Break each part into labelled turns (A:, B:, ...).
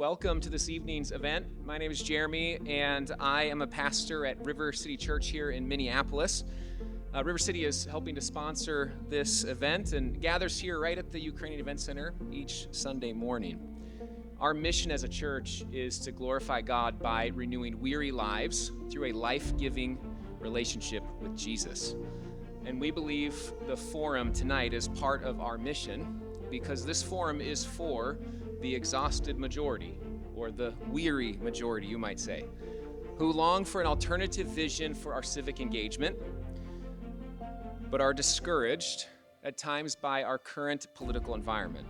A: Welcome to this evening's event. My name is Jeremy, and I am a pastor at River City Church here in Minneapolis. River City is helping to sponsor this event and gathers here right at the Ukrainian Event Center each Sunday morning. Our mission as a church is to glorify God by renewing weary lives through a life-giving relationship with Jesus. And we believe the forum tonight is part of our mission because this forum is for the exhausted majority, or the weary majority, you might say, who long for an alternative vision for our civic engagement, but are discouraged at times by our current political environment.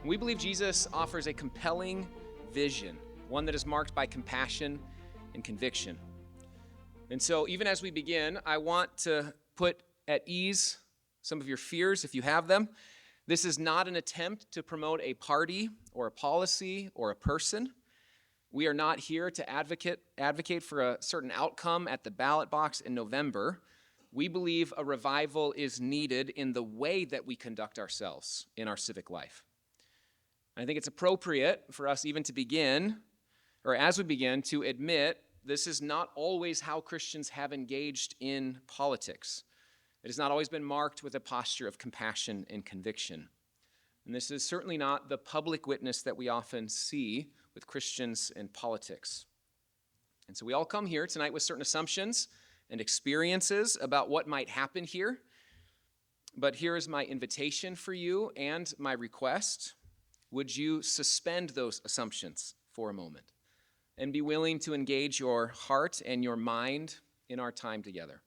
A: And we believe Jesus offers a compelling vision, one that is marked by compassion and conviction. And so even as we begin, I want to put at ease some of your fears if you have them. This is not an attempt to promote a party or a policy or a person. We are not here to advocate for a certain outcome at the ballot box in November. We believe a revival is needed in the way that we conduct ourselves in our civic life. I think it's appropriate for us even to begin, or as we begin, to admit this is not always how Christians have engaged in politics. It has not always been marked with a posture of compassion and conviction. And this is certainly not the public witness that we often see with Christians in politics. And so we all come here tonight with certain assumptions and experiences about what might happen here. But here is my invitation for you and my request. Would you suspend those assumptions for a moment and be willing to engage your heart and your mind in our time together?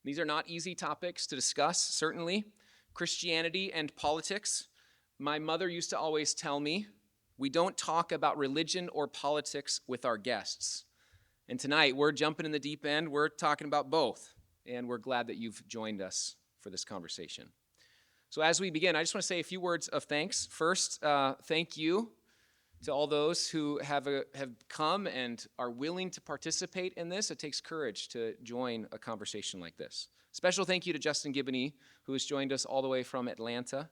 A: These are not easy topics to discuss, certainly. Christianity and politics. My mother used to always tell me, we don't talk about religion or politics with our guests. And tonight, we're jumping in the deep end. We're talking about both. And we're glad that you've joined us for this conversation. So as we begin, I just want to say a few words of thanks. First, thank you to all those who have come and are willing to participate in this. It takes courage to join a conversation like this. Special thank you to Justin Gibney, who has joined us all the way from Atlanta.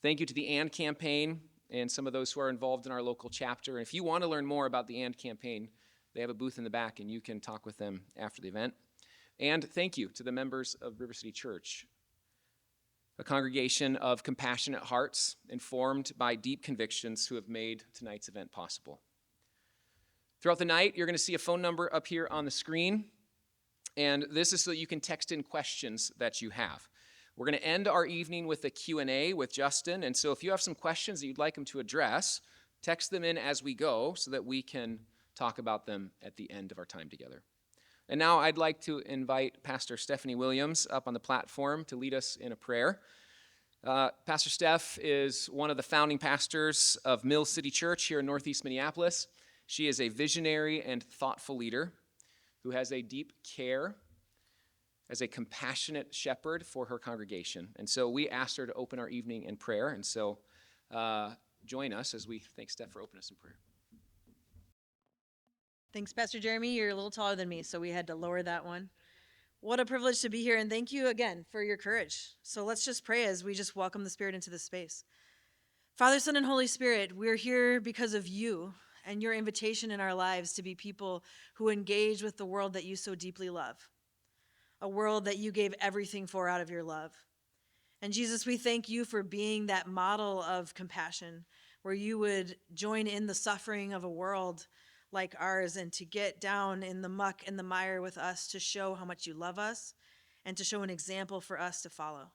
A: Thank you to the AND campaign and some of those who are involved in our local chapter. And if you want to learn more about the AND campaign, they have a booth in the back, and you can talk with them after the event. And thank you to the members of River City Church, a congregation of compassionate hearts informed by deep convictions who have made tonight's event possible. Throughout the night, you're going to see a phone number up here on the screen, and this is so that you can text in questions that you have. We're going to end our evening with a Q&A with Justin, and so if you have some questions that you'd like him to address, text them in as we go so that we can talk about them at the end of our time together. And now I'd like to invite Pastor Stephanie Williams up on the platform to lead us in a prayer. Pastor Steph is one of the founding pastors of Mill City Church here in Northeast Minneapolis. She is a visionary and thoughtful leader who has a deep care as a compassionate shepherd for her congregation. And so we asked her to open our evening in prayer. And so join us as we thank Steph for opening us in prayer.
B: Thanks, Pastor Jeremy. You're a little taller than me, so we had to lower that one. What a privilege to be here, and thank you again for your courage. So let's just pray as we just welcome the Spirit into this space. Father, Son, and Holy Spirit, we're here because of you and your invitation in our lives to be people who engage with the world that you so deeply love, a world that you gave everything for out of your love. And Jesus, we thank you for being that model of compassion, where you would join in the suffering of a world like ours and to get down in the muck and the mire with us to show how much you love us and to show an example for us to follow.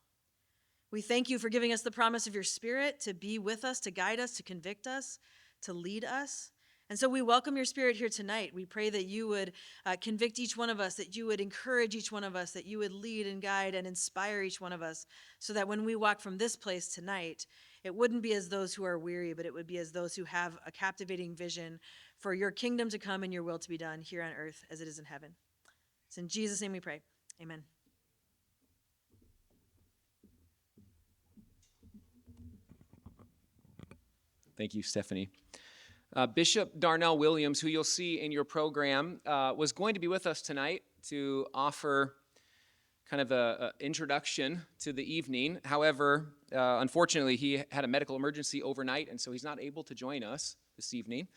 B: We thank you for giving us the promise of your Spirit to be with us, to guide us, to convict us, to lead us. And so we welcome your Spirit here tonight. We pray that you would convict each one of us, that you would encourage each one of us, that you would lead and guide and inspire each one of us so that when we walk from this place tonight, it wouldn't be as those who are weary, but it would be as those who have a captivating vision for your kingdom to come and your will to be done here on earth as it is in heaven. It's in Jesus' name we pray. Amen.
A: Thank you, Stephanie. Bishop Darnell Williams, who you'll see in your program, was going to be with us tonight to offer kind of an introduction to the evening. However, Unfortunately, he had a medical emergency overnight, and so he's not able to join us this evening.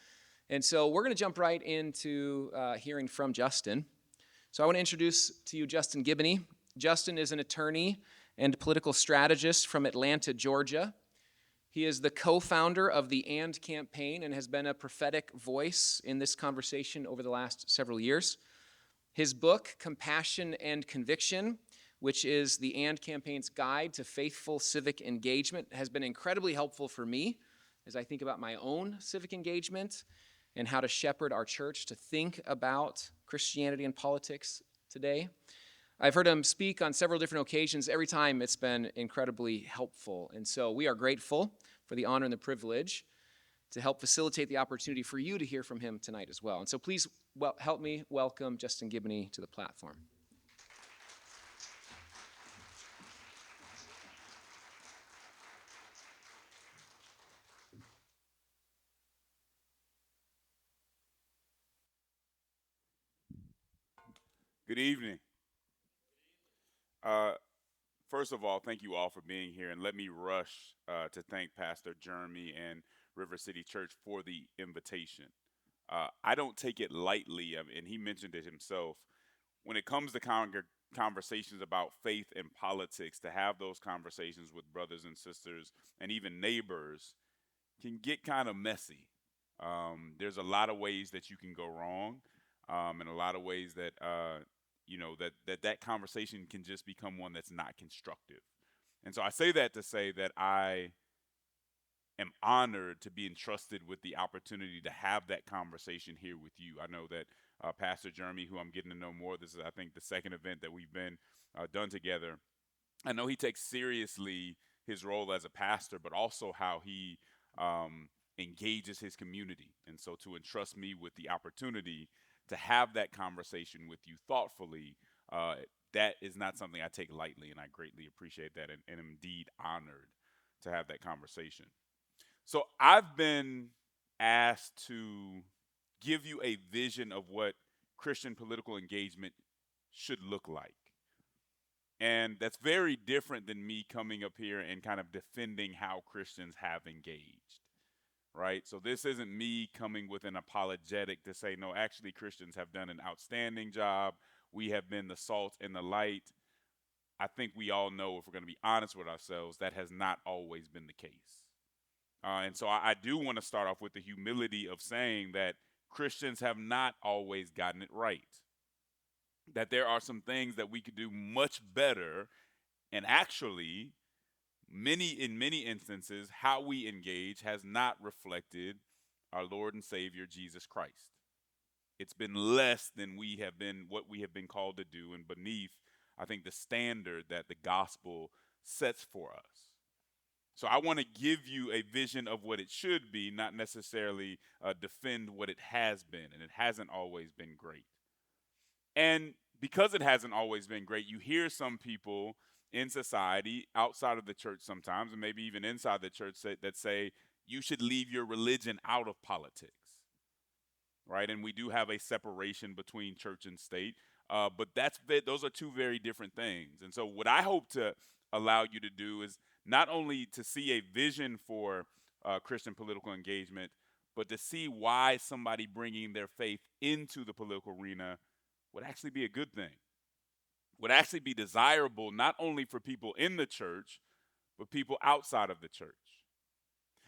A: And so we're going to jump right into hearing from Justin. So I want to introduce to you Justin Gibney. Justin is an attorney and political strategist from Atlanta, Georgia. He is the co-founder of the AND campaign and has been a prophetic voice in this conversation over the last several years. His book, Compassion and Conviction, which is the AND campaign's guide to faithful civic engagement, has been incredibly helpful for me as I think about my own civic engagement and how to shepherd our church to think about Christianity and politics today. I've heard him speak on several different occasions. Every time it's been incredibly helpful. And so we are grateful for the honor and the privilege to help facilitate the opportunity for you to hear from him tonight as well. And so please help me welcome Justin Gibney to the platform.
C: Good evening. Uh, First of all, thank you all for being here, and let me rush to thank Pastor Jeremy and River City Church for the invitation. I don't take it lightly, and he mentioned it himself. When it comes to conversations about faith and politics, to have those conversations with brothers and sisters and even neighbors can get kind of messy. There's a lot of ways that you can go wrong, and a lot of ways that that conversation can just become one that's not constructive. And so I say that to say that I am honored to be entrusted with the opportunity to have that conversation here with you. I know that Pastor Jeremy, who I'm getting to know more, this is, I think, the second event that we've been done together. I know he takes seriously his role as a pastor, but also how he engages his community. And so to entrust me with the opportunity to have that conversation with you thoughtfully, that is not something I take lightly, and I greatly appreciate that and am indeed honored to have that conversation. So I've been asked to give you a vision of what Christian political engagement should look like. And that's very different than me coming up here and kind of defending how Christians have engaged, right? So this isn't me coming with an apologetic to say, no, actually, Christians have done an outstanding job. We have been the salt and the light. I think we all know, if we're going to be honest with ourselves, that has not always been the case. And so I do want to start off with the humility of saying that Christians have not always gotten it right. That there are some things that we could do much better, and actually, in many instances, how we engage has not reflected our Lord and Savior Jesus Christ. It's been less than what we have been called to do, and beneath, I think, the standard that the gospel sets for us. So I want to give you a vision of what it should be, not necessarily defend what it has been, and it hasn't always been great. And because it hasn't always been great, you hear some people in society, outside of the church sometimes, and maybe even inside the church, that say you should leave your religion out of politics, right? And we do have a separation between church and state, but those are two very different things. And so what I hope to allow you to do is not only to see a vision for Christian political engagement, but to see why somebody bringing their faith into the political arena would actually be a good thing, would actually be desirable not only for people in the church, but people outside of the church.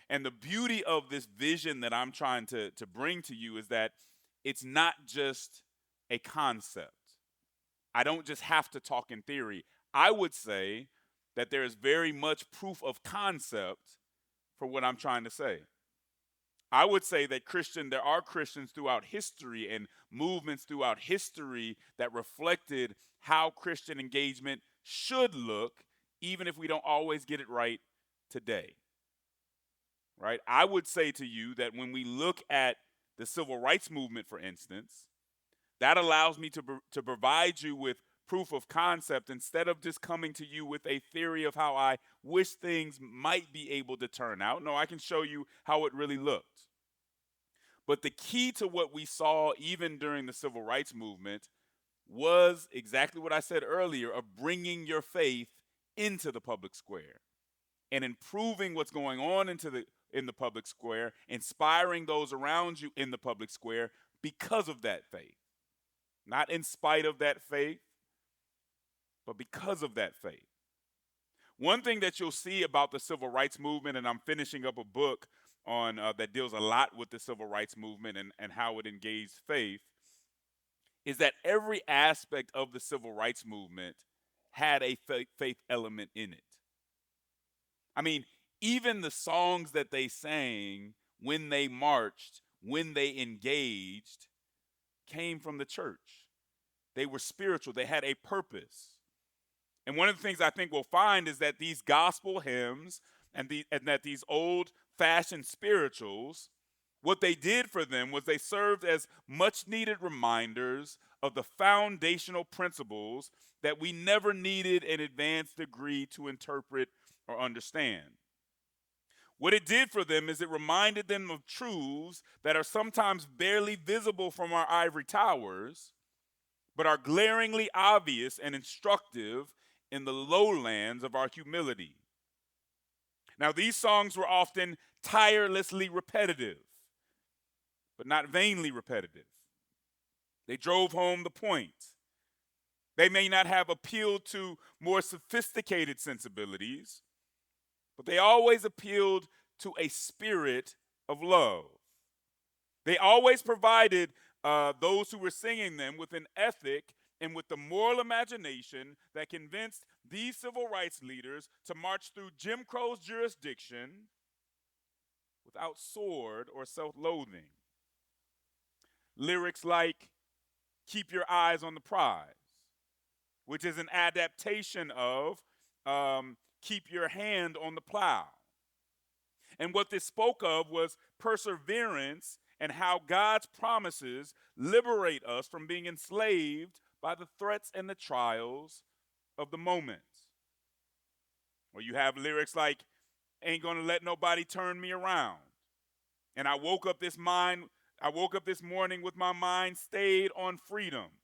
C: And the beauty of this vision that I'm trying to bring to you is that it's not just a concept. I don't just have to talk in theory. I would say that there is very much proof of concept for what I'm trying to say. I would say that there are Christians throughout history and movements throughout history that reflected how Christian engagement should look, even if we don't always get it right today. Right? I would say to you that when we look at the civil rights movement, for instance, that allows me to provide you with proof of concept instead of just coming to you with a theory of how I wish things might be able to turn out. No, I can show you how it really looked. But the key to what we saw even during the civil rights movement was exactly what I said earlier, of bringing your faith into the public square. and improving what's going on in the public square, inspiring those around you in the public square because of that faith. Not in spite of that faith, but because of that faith. One thing that you'll see about the civil rights movement, and I'm finishing up a book on that deals a lot with the civil rights movement and how it engaged faith, is that every aspect of the civil rights movement had a faith element in it. I mean, even the songs that they sang when they marched, when they engaged, came from the church. They were spiritual, they had a purpose. And one of the things I think we'll find is that these gospel hymns and that these old-fashioned spirituals, what they did for them was they served as much-needed reminders of the foundational principles that we never needed an advanced degree to interpret or understand. What it did for them is it reminded them of truths that are sometimes barely visible from our ivory towers, but are glaringly obvious and instructive in the lowlands of our humility. Now, these songs were often tirelessly repetitive, but not vainly repetitive. They drove home the point. They may not have appealed to more sophisticated sensibilities, but they always appealed to a spirit of love. They always provided those who were singing them with an ethic and with the moral imagination that convinced these civil rights leaders to march through Jim Crow's jurisdiction without sword or self-loathing. Lyrics like, "Keep your eyes on the prize," which is an adaptation of "Keep your hand on the plow." And what this spoke of was perseverance and how God's promises liberate us from being enslaved by the threats and the trials of the moment. Or you have lyrics like, "Ain't gonna let nobody turn me around." And I woke up this morning with my mind stayed on freedom.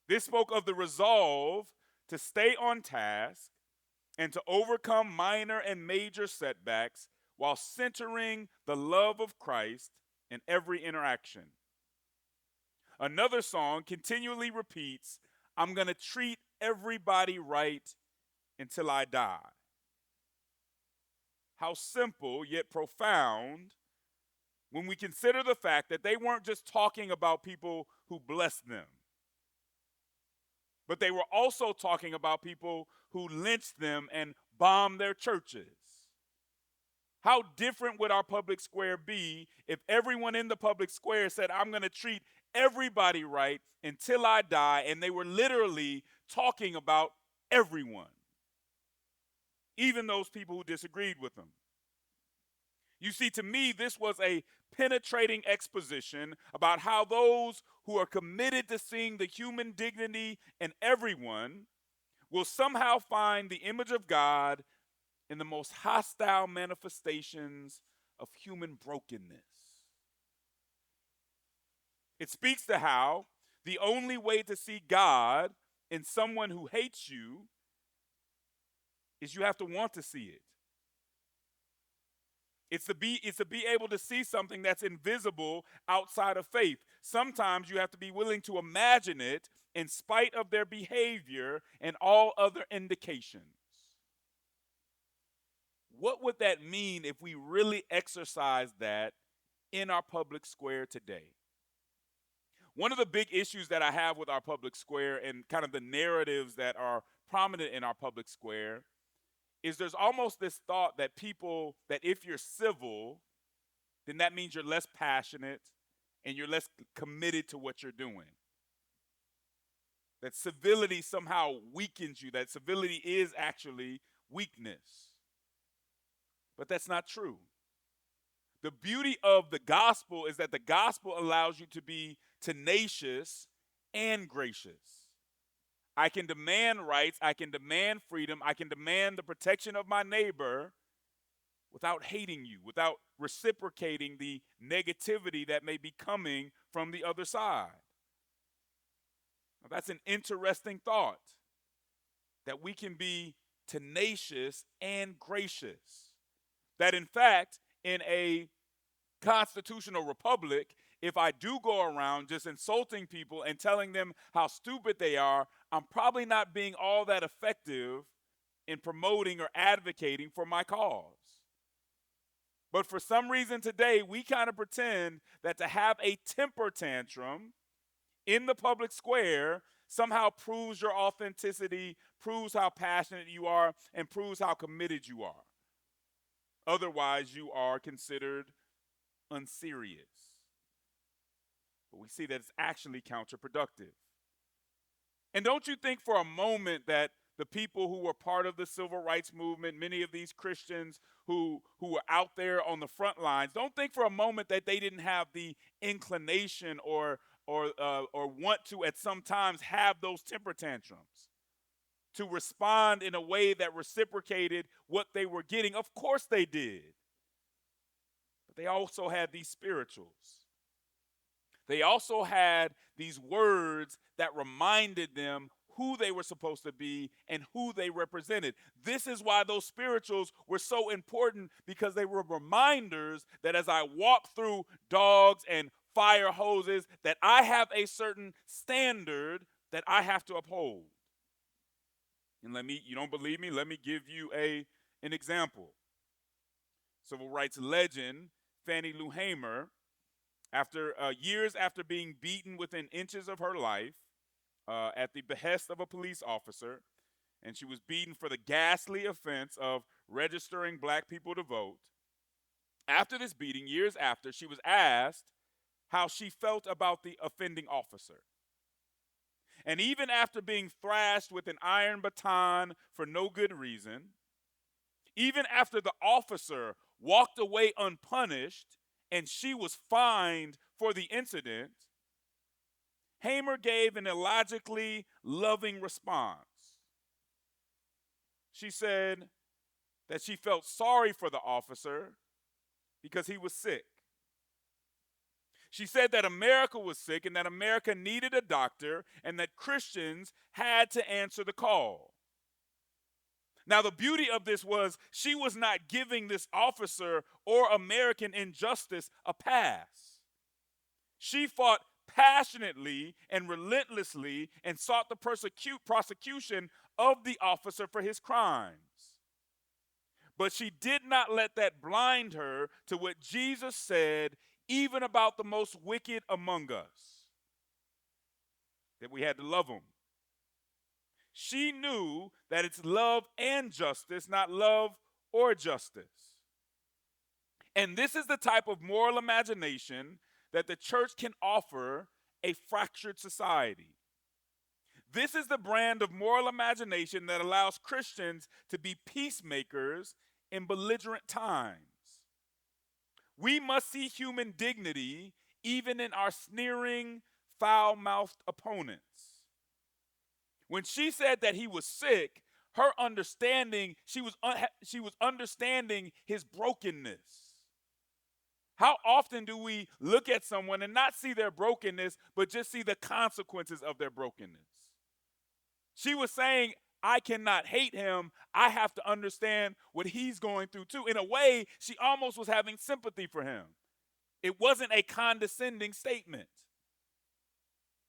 C: This spoke of the resolve to stay on task and to overcome minor and major setbacks while centering the love of Christ in every interaction. Another song continually repeats, "I'm going to treat everybody right until I die." How simple yet profound when we consider the fact that they weren't just talking about people who blessed them, but they were also talking about people who lynched them and bombed their churches. How different would our public square be if everyone in the public square said, "I'm going to treat everybody right until I die," and they were literally talking about everyone, even those people who disagreed with them. You see, to me, this was a penetrating exposition about how those who are committed to seeing the human dignity in everyone will somehow find the image of God in the most hostile manifestations of human brokenness. It speaks to how the only way to see God in someone who hates you is you have to want to see it. It's to be able to see something that's invisible outside of faith. Sometimes you have to be willing to imagine it in spite of their behavior and all other indications. What would that mean if we really exercised that in our public square today? One of the big issues that I have with our public square and kind of the narratives that are prominent in our public square is there's almost this thought that that if you're civil, then that means you're less passionate and you're less committed to what you're doing. That civility somehow weakens you, that civility is actually weakness. But that's not true. The beauty of the gospel is that the gospel allows you to be tenacious and gracious. I can demand rights, I can demand freedom, I can demand the protection of my neighbor without hating you, without reciprocating the negativity that may be coming from the other side. Now, that's an interesting thought, that we can be tenacious, and gracious. That in fact, in a constitutional republic, if I do go around just insulting people and telling them how stupid they are, I'm probably not being all that effective in promoting or advocating for my cause. But for some reason today, we kind of pretend that to have a temper tantrum in the public square somehow proves your authenticity, proves how passionate you are, and proves how committed you are. Otherwise, you are considered unserious. But we see that it's actually counterproductive. And don't you think for a moment that the people who were part of the civil rights movement, many of these Christians who were out there on the front lines, don't think for a moment that they didn't have the inclination or want to at some times have those temper tantrums, to respond in a way that reciprocated what they were getting. Of course they did. But they also had these spirituals. They also had these words that reminded them who they were supposed to be and who they represented. This is why those spirituals were so important, because they were reminders that as I walk through dogs and fire hoses, that I have a certain standard that I have to uphold. And you don't believe me? Let me give you an example. Civil rights legend Fannie Lou Hamer, after years after being beaten within inches of her life at the behest of a police officer, and she was beaten for the ghastly offense of registering black people to vote. After this beating, years after, she was asked how she felt about the offending officer. And even after being thrashed with an iron baton for no good reason, even after the officer walked away unpunished and she was fined for the incident, Hamer gave an illogically loving response. She said that she felt sorry for the officer because he was sick. She said that America was sick and that America needed a doctor and that Christians had to answer the call. Now, the beauty of this was she was not giving this officer or American injustice a pass. She fought passionately and relentlessly and sought the prosecution of the officer for his crimes. But she did not let that blind her to what Jesus said, even about the most wicked among us, that we had to love them. She knew that it's love and justice, not love or justice. And this is the type of moral imagination that the church can offer a fractured society. This is the brand of moral imagination that allows Christians to be peacemakers in belligerent times. We must see human dignity even in our sneering, foul-mouthed opponents. When she said that he was sick, her understanding, she was understanding his brokenness. How often do we look at someone and not see their brokenness, but just see the consequences of their brokenness? She was saying, I cannot hate him. I have to understand what he's going through too. In a way, she almost was having sympathy for him. It wasn't a condescending statement.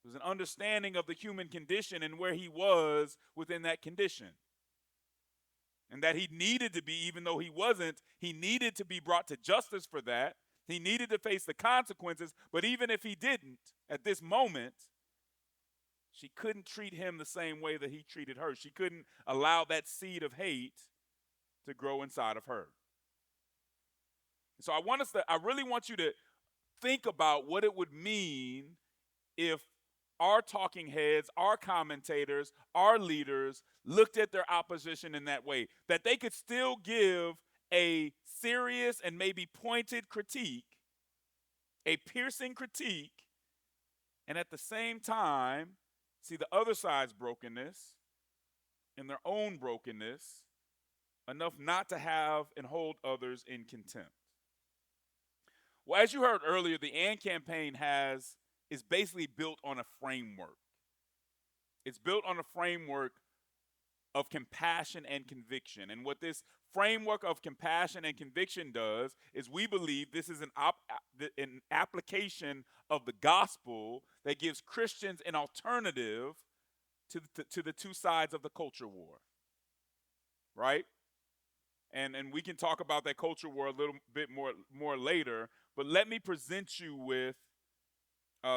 C: It was an understanding of the human condition and where he was within that condition. And that he needed to be, even though he wasn't, he needed to be brought to justice for that. He needed to face the consequences. But even if he didn't, at this moment, she couldn't treat him the same way that he treated her. She couldn't allow that seed of hate to grow inside of her. So I really want you to think about what it would mean if our talking heads, our commentators, our leaders looked at their opposition in that way, that they could still give a serious and maybe pointed critique, a piercing critique, and at the same time see the other side's brokenness and their own brokenness enough not to have and hold others in contempt. Well, as you heard earlier, the AND campaign is basically built on a framework. It's built on a framework of compassion and conviction. And what this framework of compassion and conviction does is we believe this is an application of the gospel that gives Christians an alternative to the two sides of the culture war, right? And we can talk about that culture war a little bit more later, but let me present you with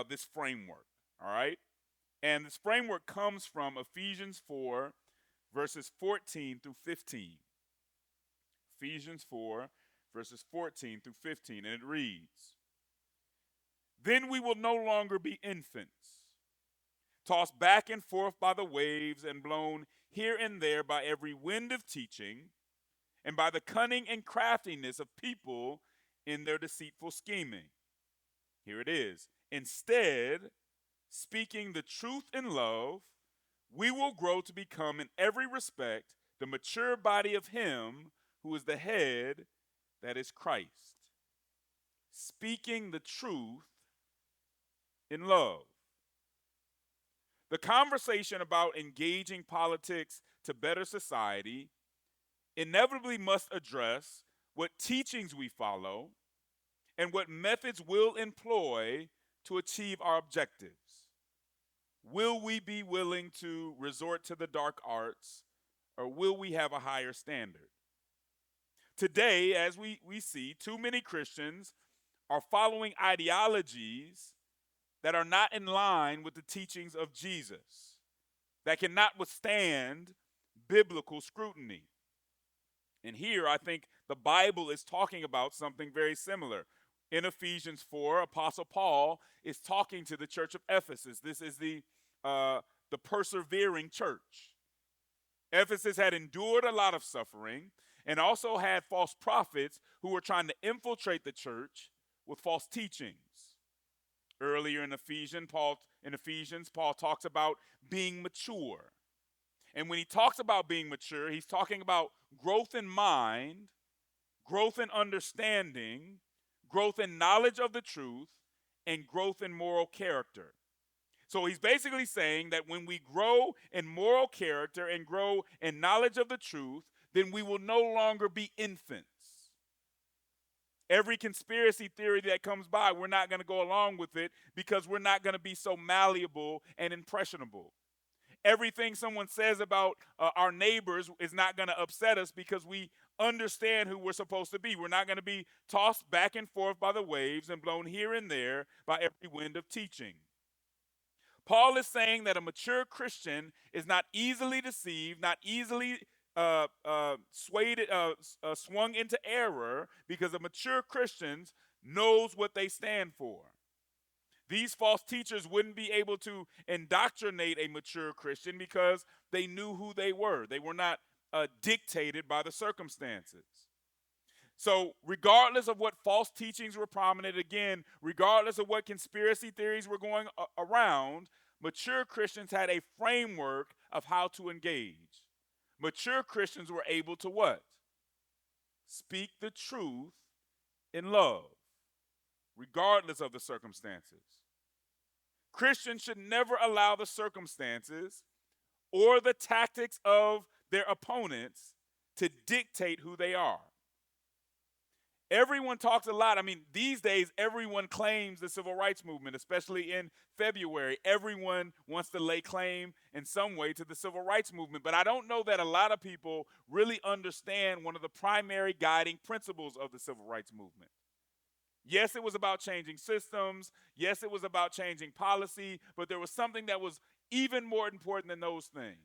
C: this framework, all right? And this framework comes from Ephesians 4, verses 14 through 15. Ephesians 4, verses 14 through 15, and it reads, "Then we will no longer be infants, tossed back and forth by the waves and blown here and there by every wind of teaching, and by the cunning and craftiness of people in their deceitful scheming." Here it is. "Instead, speaking the truth in love, we will grow to become in every respect the mature body of Him who is the head, that is Christ." Speaking the truth in love. The conversation about engaging politics to better society inevitably must address what teachings we follow and what methods we'll employ to achieve our objectives. Will we be willing to resort to the dark arts, or will we have a higher standard? Today, as we see, too many Christians are following ideologies that are not in line with the teachings of Jesus, that cannot withstand biblical scrutiny. And here, I think the Bible is talking about something very similar. In Ephesians 4, Apostle Paul is talking to the church of Ephesus. This is the persevering church. Ephesus had endured a lot of suffering and also had false prophets who were trying to infiltrate the church with false teachings. Earlier in Ephesians, Paul talks about being mature. And when he talks about being mature, he's talking about growth in mind, growth in understanding, growth in knowledge of the truth, and growth in moral character. So he's basically saying that when we grow in moral character and grow in knowledge of the truth, then we will no longer be infants. Every conspiracy theory that comes by, we're not going to go along with it because we're not going to be so malleable and impressionable. Everything someone says about our neighbors is not going to upset us because we understand who we're supposed to be. We're not going to be tossed back and forth by the waves and blown here and there by every wind of teaching. Paul is saying that a mature Christian is not easily deceived, not easily swung into error, because a mature Christian knows what they stand for. These false teachers wouldn't be able to indoctrinate a mature Christian because they knew who they were. They were not dictated by the circumstances. So regardless of what false teachings were prominent, again, regardless of what conspiracy theories were going around, mature Christians had a framework of how to engage. Mature Christians were able to what? Speak the truth in love, regardless of the circumstances. Christians should never allow the circumstances or the tactics of their opponents to dictate who they are. Everyone talks a lot. I mean, these days, everyone claims the civil rights movement, especially in February. Everyone wants to lay claim in some way to the civil rights movement. But I don't know that a lot of people really understand one of the primary guiding principles of the civil rights movement. Yes, it was about changing systems. Yes, it was about changing policy. But there was something that was even more important than those things.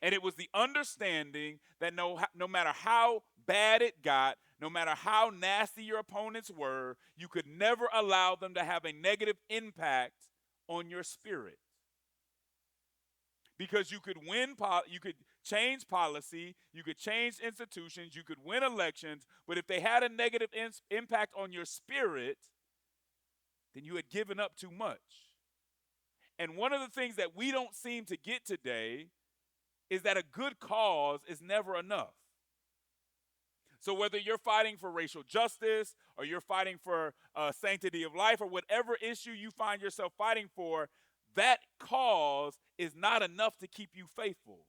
C: And it was the understanding that no matter how bad it got, no matter how nasty your opponents were, you could never allow them to have a negative impact on your spirit. Because you could you could change policy, you could change institutions, you could win elections, but if they had a negative impact on your spirit, then you had given up too much. And one of the things that we don't seem to get today is that a good cause is never enough. So whether you're fighting for racial justice or you're fighting for sanctity of life or whatever issue you find yourself fighting for, that cause is not enough to keep you faithful.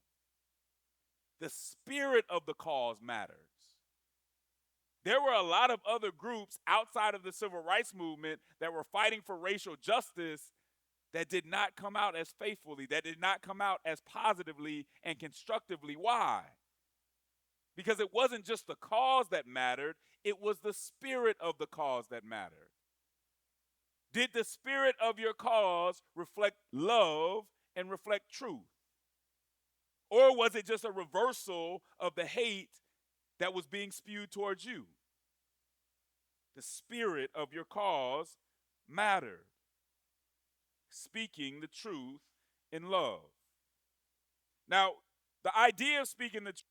C: The spirit of the cause matters. There were a lot of other groups outside of the civil rights movement that were fighting for racial justice that did not come out as faithfully, that did not come out as positively and constructively. Why? Because it wasn't just the cause that mattered, it was the spirit of the cause that mattered. Did the spirit of your cause reflect love and reflect truth? Or was it just a reversal of the hate that was being spewed towards you? The spirit of your cause mattered. Speaking the truth in love. Now, the idea of speaking the truth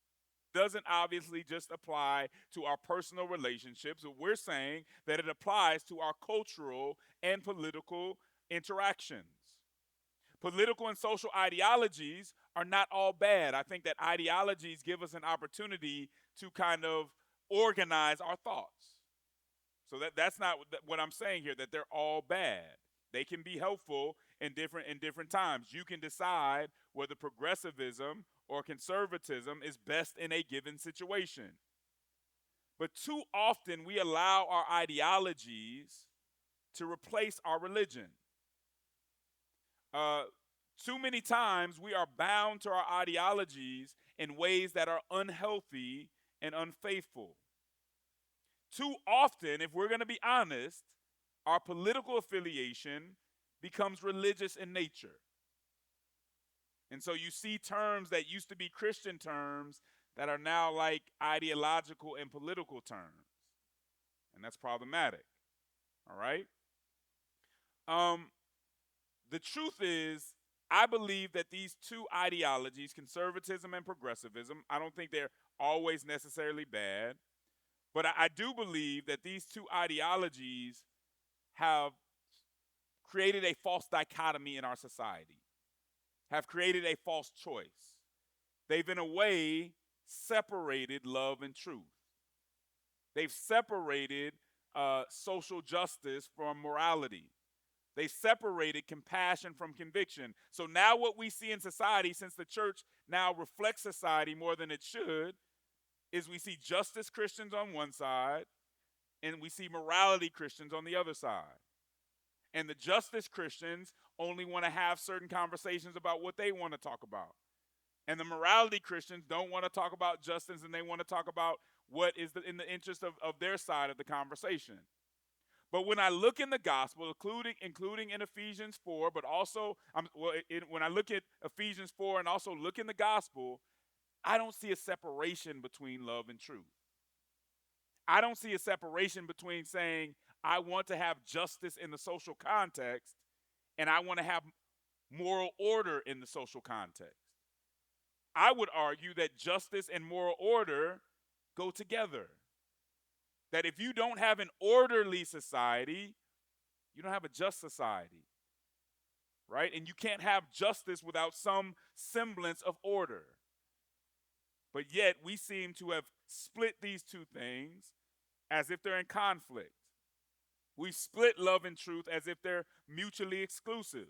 C: doesn't obviously just apply to our personal relationships. We're saying that it applies to our cultural and political interactions. Political and social ideologies are not all bad. I think that ideologies give us an opportunity to kind of organize our thoughts. So that's not what I'm saying here, that they're all bad. They can be helpful in different times. You can decide whether progressivism or conservatism is best in a given situation. But too often we allow our ideologies to replace our religion. Too many times we are bound to our ideologies in ways that are unhealthy and unfaithful. Too often, if we're going to be honest, our political affiliation becomes religious in nature. And so you see terms that used to be Christian terms that are now like ideological and political terms. And that's problematic. All right? The truth is, I believe that these two ideologies, conservatism and progressivism, I don't think they're always necessarily bad. But I do believe that these two ideologies have created a false dichotomy in our society, have created a false choice. They've, in a way, separated love and truth. They've separated social justice from morality. They separated compassion from conviction. So now what we see in society, since the church now reflects society more than it should, is we see justice Christians on one side and we see morality Christians on the other side. And the justice Christians only want to have certain conversations about what they want to talk about. And the morality Christians don't want to talk about justice, and they want to talk about what is in the interest of their side of the conversation. But when I look in the gospel, including in Ephesians 4, but also when I look at Ephesians 4 and also look in the gospel, I don't see a separation between love and truth. I don't see a separation between saying I want to have justice in the social context and I want to have moral order in the social context. I would argue that justice and moral order go together. That if you don't have an orderly society, you don't have a just society. Right? And you can't have justice without some semblance of order. But yet we seem to have split these two things as if they're in conflict. We split love and truth as if they're mutually exclusive.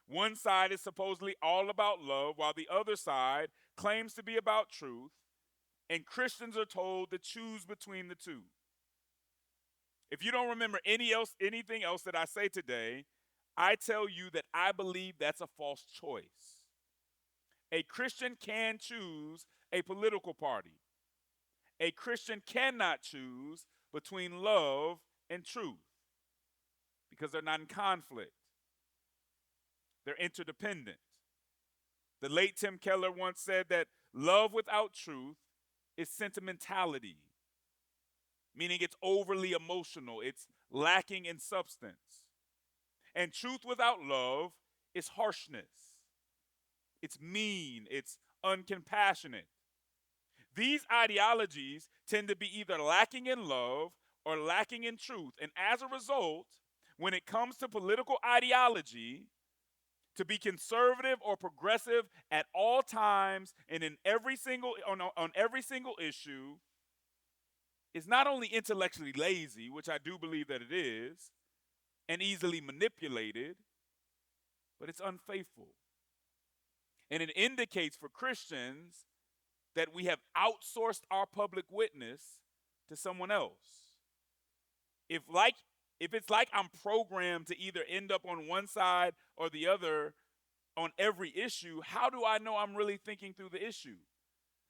C: One side is supposedly all about love, while the other side claims to be about truth, and Christians are told to choose between the two. If you don't remember anything else that I say today, I tell you that I believe that's a false choice. A Christian can choose a political party. A Christian cannot choose between love and truth because they're not in conflict. They're interdependent. The late Tim Keller once said that love without truth is sentimentality, meaning it's overly emotional, it's lacking in substance. And truth without love is harshness. It's mean, it's uncompassionate. These ideologies tend to be either lacking in love or lacking in truth. And as a result, when it comes to political ideology, to be conservative or progressive at all times and on every single issue is not only intellectually lazy, which I do believe that it is, and easily manipulated, but it's unfaithful. And it indicates for Christians that we have outsourced our public witness to someone else. If like if it's like I'm programmed to either end up on one side or the other on every issue, how do I know I'm really thinking through the issue?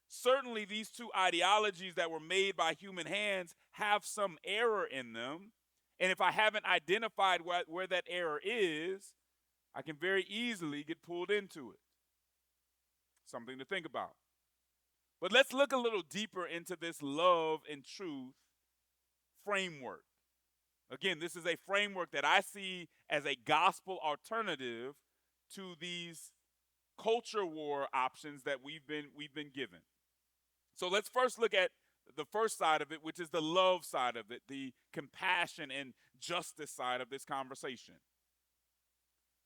C: Certainly, these two ideologies that were made by human hands have some error in them. And if I haven't identified where that error is, I can very easily get pulled into it. Something to think about. But let's look a little deeper into this love and truth framework. Again, this is a framework that I see as a gospel alternative to these culture war options that we've been given. So let's first look at the first side of it, which is the love side of it, the compassion and justice side of this conversation.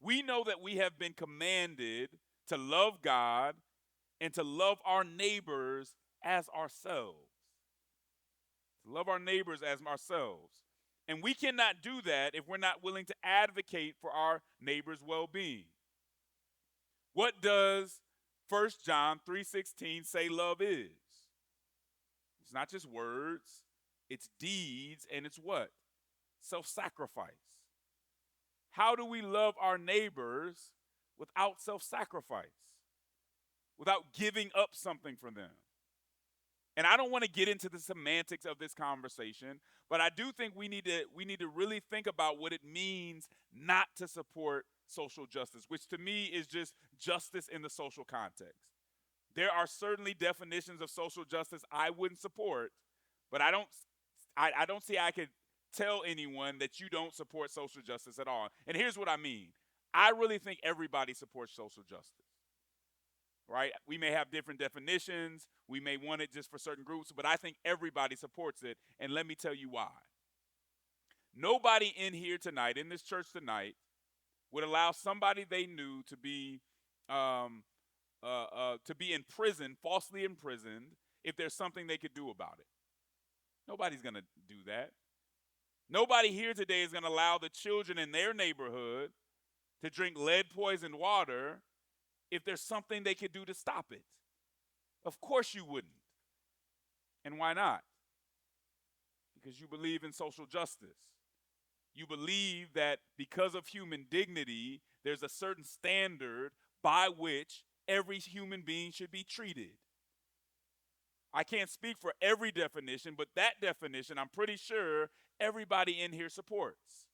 C: We know that we have been commanded to love God and to love our neighbors as ourselves. To love our neighbors as ourselves. And we cannot do that if we're not willing to advocate for our neighbor's well-being. What does 1 John 3:16 say love is? It's not just words, it's deeds, and it's what? Self-sacrifice. How do we love our neighbors without self-sacrifice? Without giving up something for them? And I don't want to get into the semantics of this conversation, but I do think we need to really think about what it means not to support social justice, which to me is just justice in the social context. There are certainly definitions of social justice I wouldn't support, but I don't see I could tell anyone that you don't support social justice at all. And here's what I mean. I really think everybody supports social justice. Right? We may have different definitions. We may want it just for certain groups, but I think everybody supports it. And let me tell you why. Nobody in here tonight, in this church tonight, would allow somebody they knew to be in prison, falsely imprisoned, if there's something they could do about it. Nobody's going to do that. Nobody here today is going to allow the children in their neighborhood to drink lead-poisoned water if there's something they could do to stop it. Of course you wouldn't. And why not? Because you believe in social justice. You believe that because of human dignity, there's a certain standard by which every human being should be treated. I can't speak for every definition, but that definition, I'm pretty sure everybody in here supports.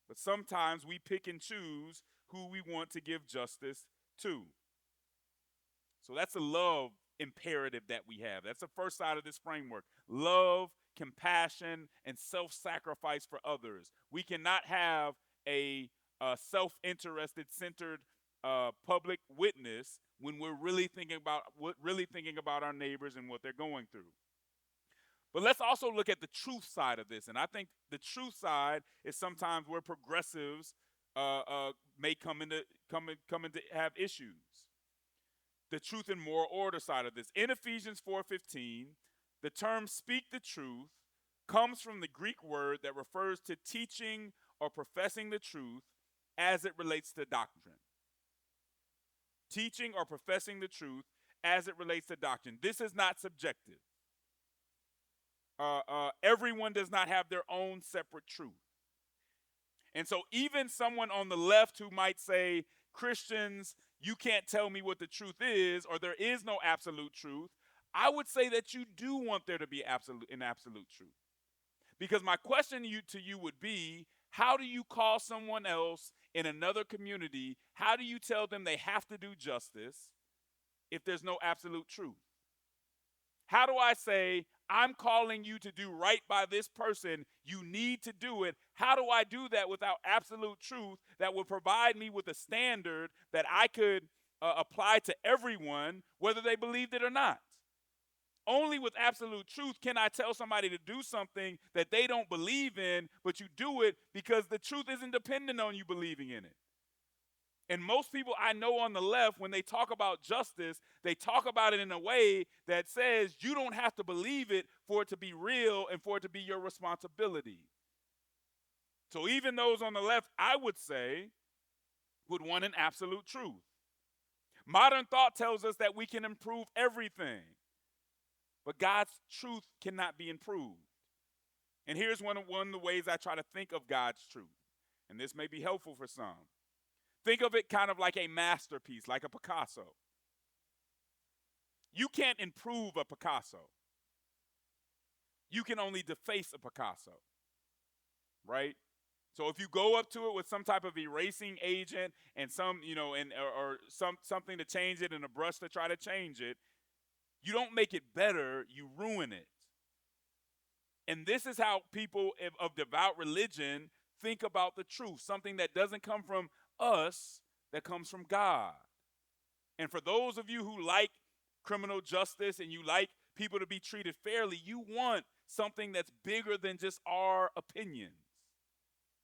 C: But sometimes we pick and choose who we want to give justice to. So that's a love imperative that we have. That's the first side of this framework. Love, compassion, and self-sacrifice for others. We cannot have a self-interested, centered public witness when we're really thinking about our neighbors and what they're going through. But let's also look at the truth side of this. And I think the truth side is sometimes where progressives may come into have issues. The truth and moral order side of this. In Ephesians 4:15, the term speak the truth comes from the Greek word that refers to teaching or professing the truth as it relates to doctrine. Teaching or professing the truth as it relates to doctrine. This is not subjective. Everyone does not have their own separate truth. And so even someone on the left who might say, Christians, you can't tell me what the truth is, or there is no absolute truth, I would say that you do want there to be absolute truth. Because my question to you would be, how do you call someone else in another community, how do you tell them they have to do justice if there's no absolute truth? How do I say, I'm calling you to do right by this person, you need to do it? How do I do that without absolute truth that would provide me with a standard that I could apply to everyone, whether they believed it or not? Only with absolute truth can I tell somebody to do something that they don't believe in, but you do it because the truth isn't dependent on you believing in it. And most people I know on the left, when they talk about justice, they talk about it in a way that says you don't have to believe it for it to be real and for it to be your responsibility. So even those on the left, I would say, would want an absolute truth. Modern thought tells us that we can improve everything, but God's truth cannot be improved. And here's one of the ways I try to think of God's truth, and this may be helpful for some. Think of it kind of like a masterpiece, like a Picasso. You can't improve a Picasso. You can only deface a Picasso, right? So if you go up to it with some type of erasing agent and some, or something to change it and a brush to try to change it, you don't make it better, you ruin it. And this is how people of devout religion think about the truth, something that doesn't come from us, that comes from God. And for those of you who like criminal justice and you like people to be treated fairly, you want something that's bigger than just our opinions,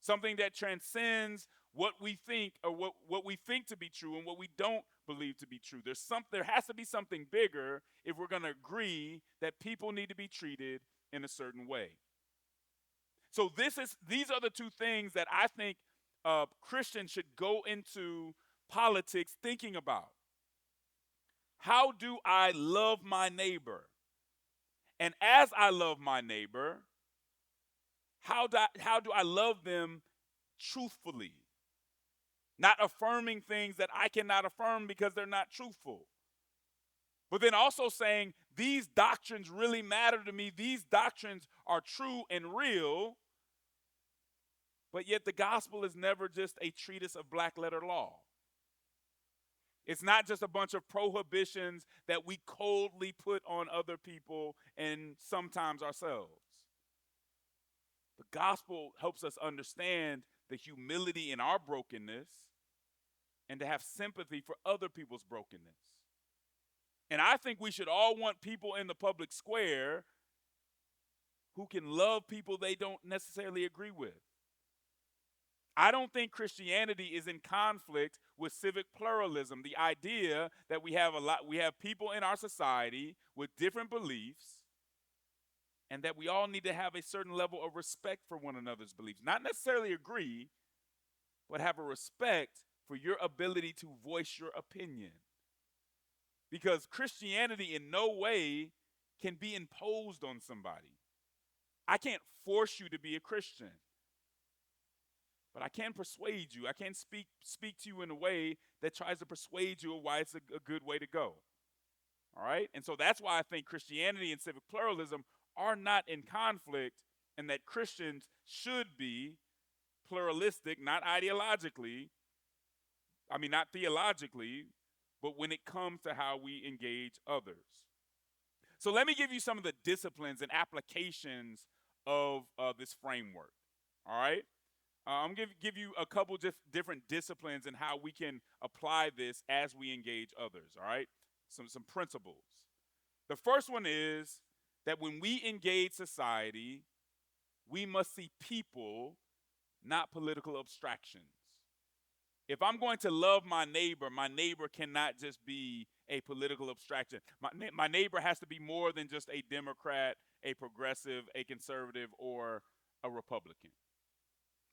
C: something that transcends what we think or what we think to be true and what we don't believe to be true. There has to be something bigger if we're going to agree that people need to be treated in a certain way. So these are the two things that I think Christians should go into politics thinking about. How do I love my neighbor? And as I love my neighbor, how do I love them truthfully? Not affirming things that I cannot affirm because they're not truthful. But then also saying, these doctrines really matter to me. These doctrines are true and real. But yet the gospel is never just a treatise of black letter law. It's not just a bunch of prohibitions that we coldly put on other people and sometimes ourselves. The gospel helps us understand the humility in our brokenness and to have sympathy for other people's brokenness. And I think we should all want people in the public square who can love people they don't necessarily agree with. I don't think Christianity is in conflict with civic pluralism, the idea that we have people in our society with different beliefs and that we all need to have a certain level of respect for one another's beliefs. Not necessarily agree, but have a respect for your ability to voice your opinion. Because Christianity in no way can be imposed on somebody. I can't force you to be a Christian. But I can persuade you. I can speak to you in a way that tries to persuade you of why it's a good way to go. All right? And so that's why I think Christianity and civic pluralism are not in conflict, and that Christians should be pluralistic, not ideologically, not theologically, but when it comes to how we engage others. So let me give you some of the disciplines and applications of this framework. All right? I'm going to give you a couple different disciplines and how we can apply this as we engage others, all right? Some principles. The first one is that when we engage society, we must see people, not political abstractions. If I'm going to love my neighbor cannot just be a political abstraction. My neighbor has to be more than just a Democrat, a progressive, a conservative, or a Republican.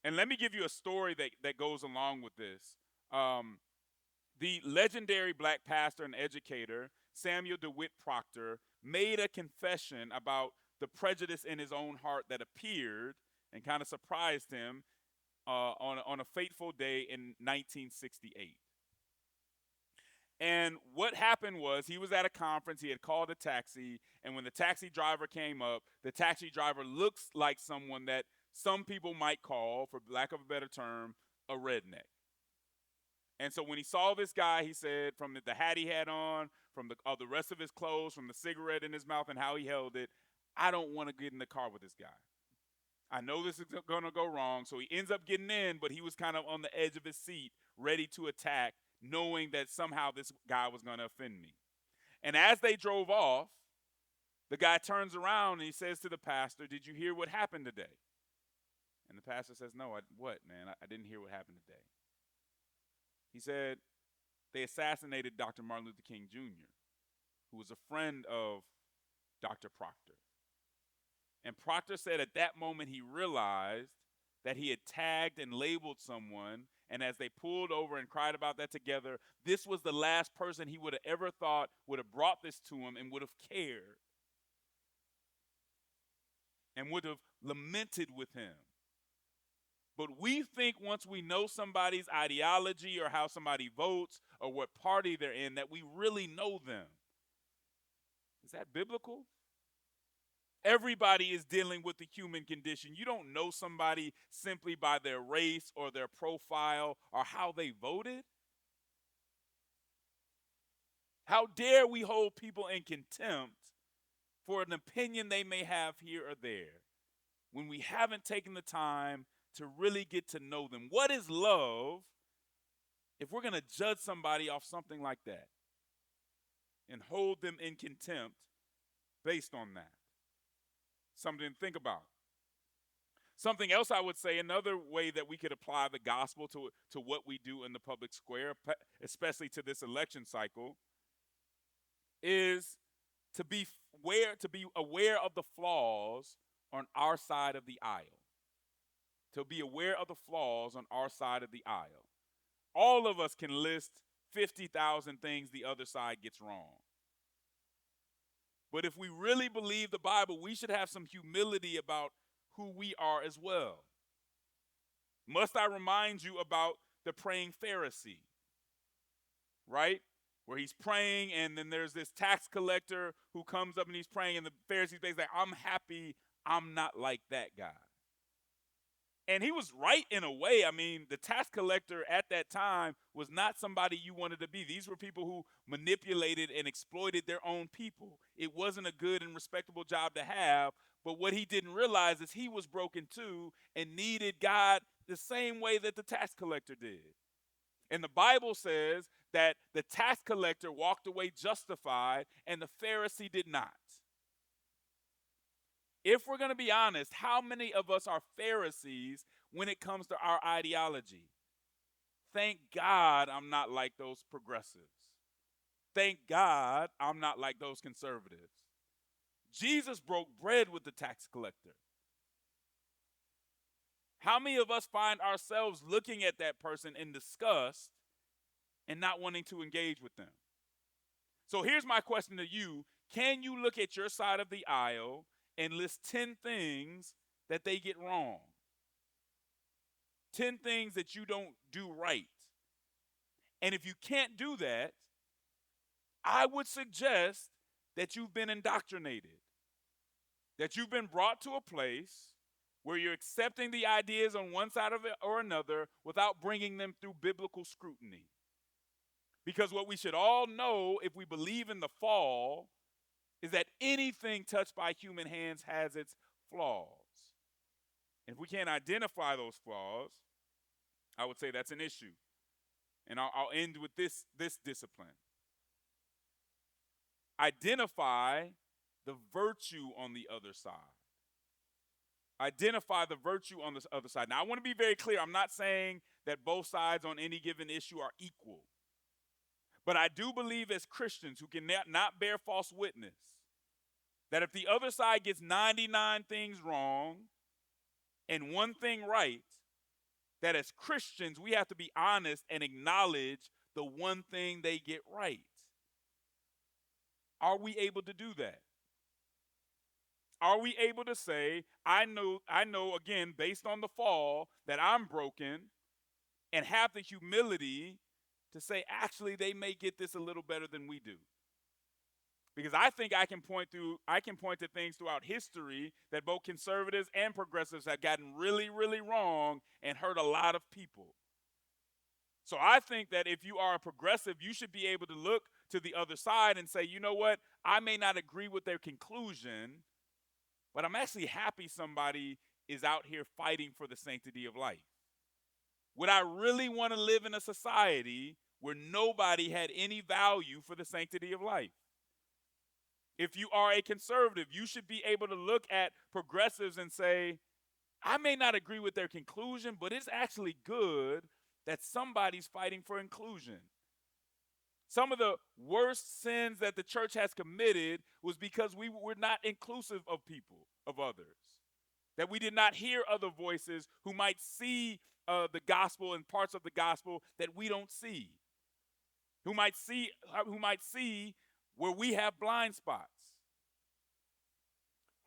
C: And let me give you a story that goes along with this. The legendary black pastor and educator, Samuel DeWitt Proctor, made a confession about the prejudice in his own heart that appeared and kind of surprised him on a fateful day in 1968. And what happened was he was at a conference, he had called a taxi, and when the taxi driver came up, the taxi driver looks like someone that some people might call, for lack of a better term, a redneck. And so when he saw this guy, he said, from the hat he had on, from the rest of his clothes, from the cigarette in his mouth and how he held it, I don't want to get in the car with this guy. I know this is going to go wrong. So he ends up getting in, but he was kind of on the edge of his seat, ready to attack, knowing that somehow this guy was going to offend me. And as they drove off, the guy turns around and he says to the pastor, "Did you hear what happened today?" And the pastor says, "No, what, man? I didn't hear what happened today." He said, "They assassinated Dr. Martin Luther King Jr., who was a friend of Dr. Proctor." And Proctor said at that moment he realized that he had tagged and labeled someone, and as they pulled over and cried about that together, this was the last person he would have ever thought would have brought this to him and would have cared and would have lamented with him. But we think once we know somebody's ideology or how somebody votes or what party they're in, that we really know them. Is that biblical? Everybody is dealing with the human condition. You don't know somebody simply by their race or their profile or how they voted. How dare we hold people in contempt for an opinion they may have here or there when we haven't taken the time to really get to know them? What is love if we're going to judge somebody off something like that and hold them in contempt based on that? Something to think about. Something else I would say, another way that we could apply the gospel to what we do in the public square, especially to this election cycle, is to be aware of the flaws on our side of the aisle. To be aware of the flaws on our side of the aisle. All of us can list 50,000 things the other side gets wrong. But if we really believe the Bible, we should have some humility about who we are as well. Must I remind you about the praying Pharisee, right? Where he's praying, and then there's this tax collector who comes up and he's praying, and the Pharisee's basically like, I'm happy I'm not like that guy. And he was right in a way. I mean, the tax collector at that time was not somebody you wanted to be. These were people who manipulated and exploited their own people. It wasn't a good and respectable job to have, but what he didn't realize is he was broken too and needed God the same way that the tax collector did. And the Bible says that the tax collector walked away justified and the Pharisee did not. If we're going to be honest, how many of us are Pharisees when it comes to our ideology? Thank God I'm not like those progressives. Thank God I'm not like those conservatives. Jesus broke bread with the tax collector. How many of us find ourselves looking at that person in disgust and not wanting to engage with them? So here's my question to you. Can you look at your side of the aisle and list 10 things that they get wrong? 10 things that you don't do right. And if you can't do that, I would suggest that you've been indoctrinated, that you've been brought to a place where you're accepting the ideas on one side of it or another without bringing them through biblical scrutiny. Because what we should all know, if we believe in the fall, is that anything touched by human hands has its flaws. And if we can't identify those flaws, I would say that's an issue. And I'll end with this discipline. Identify the virtue on the other side. Identify the virtue on the other side. Now, I want to be very clear. I'm not saying that both sides on any given issue are equal. But I do believe as Christians who can not bear false witness, that if the other side gets 99 things wrong and one thing right, that as Christians we have to be honest and acknowledge the one thing they get right. Are we able to do that? Are we able to say, I know again, based on the fall, that I'm broken, and have the humility to say, actually, they may get this a little better than we do? Because I think I can point to things throughout history that both conservatives and progressives have gotten really, really wrong and hurt a lot of people. So I think that if you are a progressive, you should be able to look to the other side and say, you know what, I may not agree with their conclusion, but I'm actually happy somebody is out here fighting for the sanctity of life. Would I really want to live in a society where nobody had any value for the sanctity of life? If you are a conservative, you should be able to look at progressives and say, I may not agree with their conclusion, but it's actually good that somebody's fighting for inclusion. Some of the worst sins that the church has committed was because we were not inclusive of people, of others. that we did not hear other voices who might see the gospel and parts of the gospel that we don't see, who might see where we have blind spots.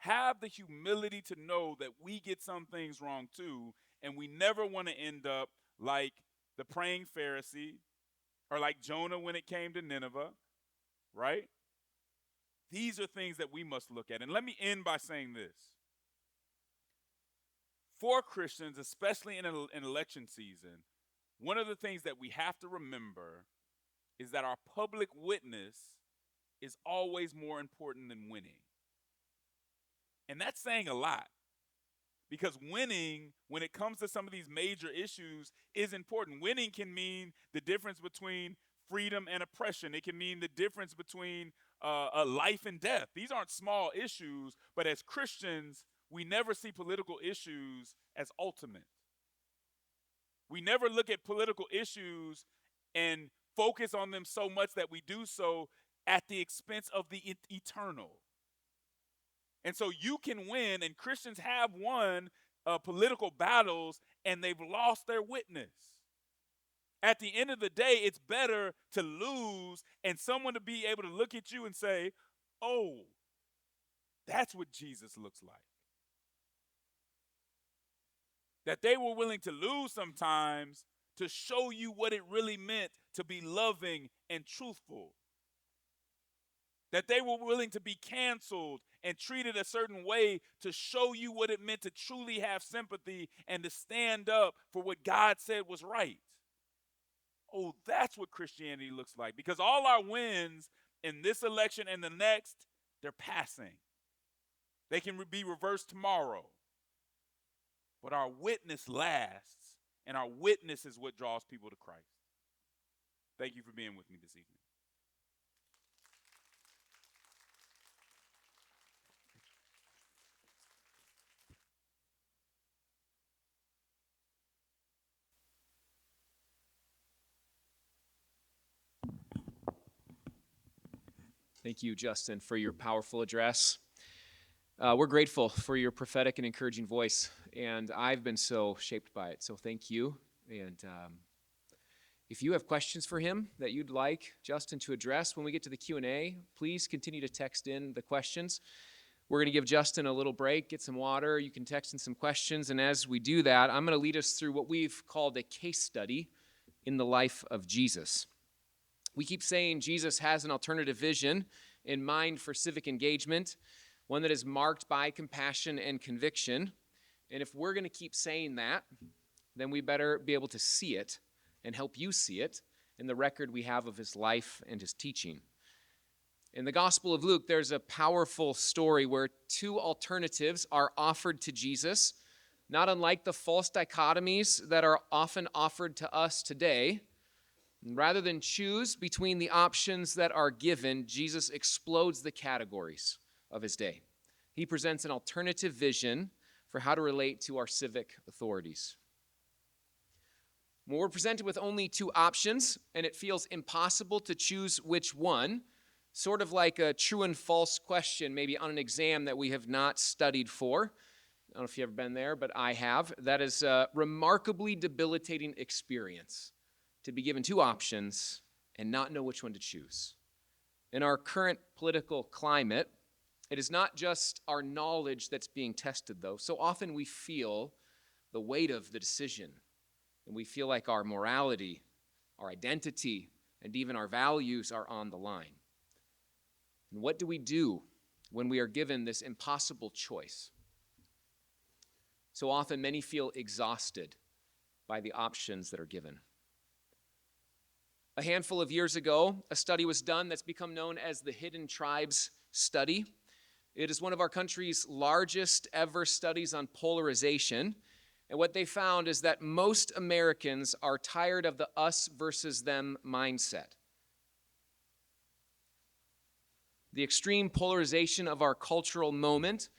C: Have the humility to know that we get some things wrong too, and we never want to end up like the praying Pharisee or like Jonah when it came to Nineveh, right? These are things that we must look at. And let me end by saying this. For Christians, especially in election season, one of the things that we have to remember is that our public witness is always more important than winning. And that's saying a lot, because winning, when it comes to some of these major issues, is important. Winning can mean the difference between freedom and oppression. It can mean the difference between a life and death. These aren't small issues, but as Christians, we never see political issues as ultimate. We never look at political issues and focus on them so much that we do so at the expense of the eternal. And so you can win, and Christians have won political battles, and they've lost their witness. At the end of the day, it's better to lose and someone to be able to look at you and say, oh, that's what Jesus looks like. That they were willing to lose sometimes to show you what it really meant to be loving and truthful. That they were willing to be canceled and treated a certain way to show you what it meant to truly have sympathy and to stand up for what God said was right. Oh, that's what Christianity looks like. Because all our wins in this election and the next, they're passing. They can be reversed tomorrow. But our witness lasts, and our witness is what draws people to Christ. Thank you for being with me this evening.
A: Thank you, Justin, for your powerful address. We're grateful for your prophetic and encouraging voice, and I've been so shaped by it, so thank you. And if you have questions for him that you'd like Justin to address when we get to the Q&A, please continue to text in the questions. We're going to give Justin a little break, get some water. You can text in some questions, and as we do that, I'm going to lead us through what we've called a case study in the life of Jesus. We keep saying Jesus has an alternative vision in mind for civic engagement, one that is marked by compassion and conviction. And if we're going to keep saying that, then we better be able to see it and help you see it in the record we have of his life and his teaching. In the Gospel of Luke, there's a powerful story where two alternatives are offered to Jesus, not unlike the false dichotomies that are often offered to us today. Rather than choose between the options that are given, Jesus explodes the categories of his day. He presents an alternative vision for how to relate to our civic authorities. When we're presented with only two options and it feels impossible to choose which one, sort of like a true and false question maybe on an exam that we have not studied for. I don't know if you've ever been there, but I have. That is a remarkably debilitating experience, to be given two options and not know which one to choose. In our current political climate, it is not just our knowledge that's being tested, though. So often we feel the weight of the decision, and we feel like our morality, our identity, and even our values are on the line. And what do we do when we are given this impossible choice? So often many feel exhausted by the options that are given. A handful of years ago, a study was done that's become known as the Hidden Tribes Study. It is one of our country's largest ever studies on polarization. And what they found is that most Americans are tired of the us versus them mindset. The extreme polarization of our cultural moment,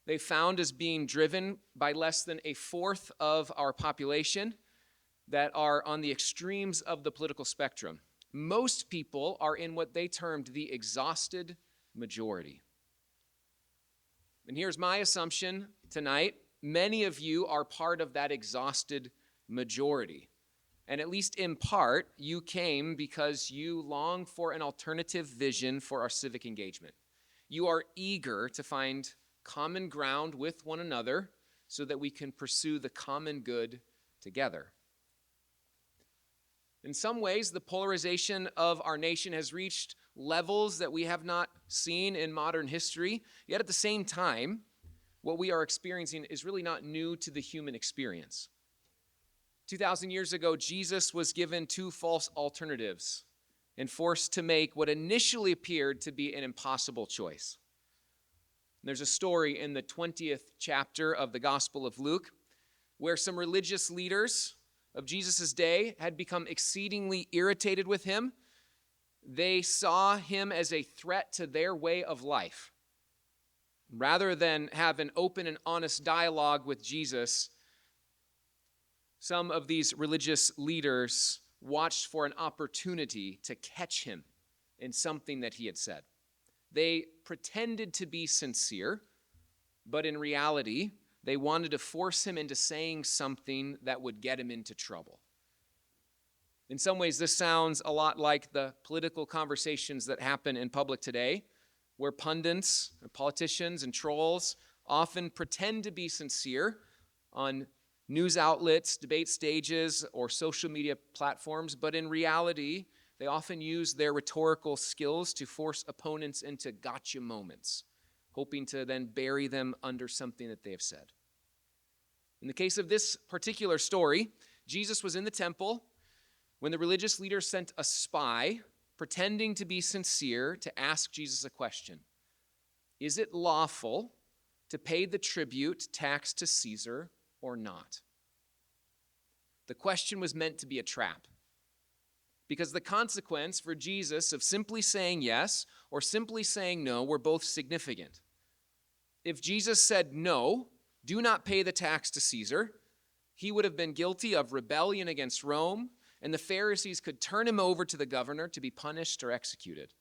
A: they found, is being driven by less than a fourth of our population that are on the extremes of the political spectrum. Most people are in what they termed the exhausted majority. And here's my assumption tonight many of you are part of that exhausted majority. And at least in part, you came because you long for an alternative vision for our civic engagement. You are eager to find common ground with one another so that we can pursue the common good together. In some ways, the polarization of our nation has reached levels that we have not seen in modern history. Yet at the same time, what we are experiencing is really not new to the human experience. 2,000 years ago, Jesus was given two false alternatives and forced to make what initially appeared to be an impossible choice. There's a story in the 20th chapter of the Gospel of Luke where some religious leaders of Jesus' day had become exceedingly irritated with him. They saw him as a threat to their way of life. Rather than have an open and honest dialogue with Jesus, some of these religious leaders watched for an opportunity to catch him in something that he had said. They pretended to be sincere, but in reality, they wanted to force him into saying something that would get him into trouble. In some ways, this sounds a lot like the political conversations that happen in public today, where pundits, and politicians, and trolls often pretend to be sincere on news outlets, debate stages, or social media platforms, but in reality, they often use their rhetorical skills to force opponents into gotcha moments, hoping to then bury them under something that they have said. In the case of this particular story, Jesus was in the temple when the religious leaders sent a spy pretending to be sincere to ask Jesus a question. Is it lawful to pay the tribute tax to Caesar or not? The question was meant to be a trap, because the consequence for Jesus of simply saying yes or simply saying no were both significant. If Jesus said no, do not pay the tax to Caesar, he would have been guilty of rebellion against Rome, and the Pharisees could turn him over to the governor to be punished or executed.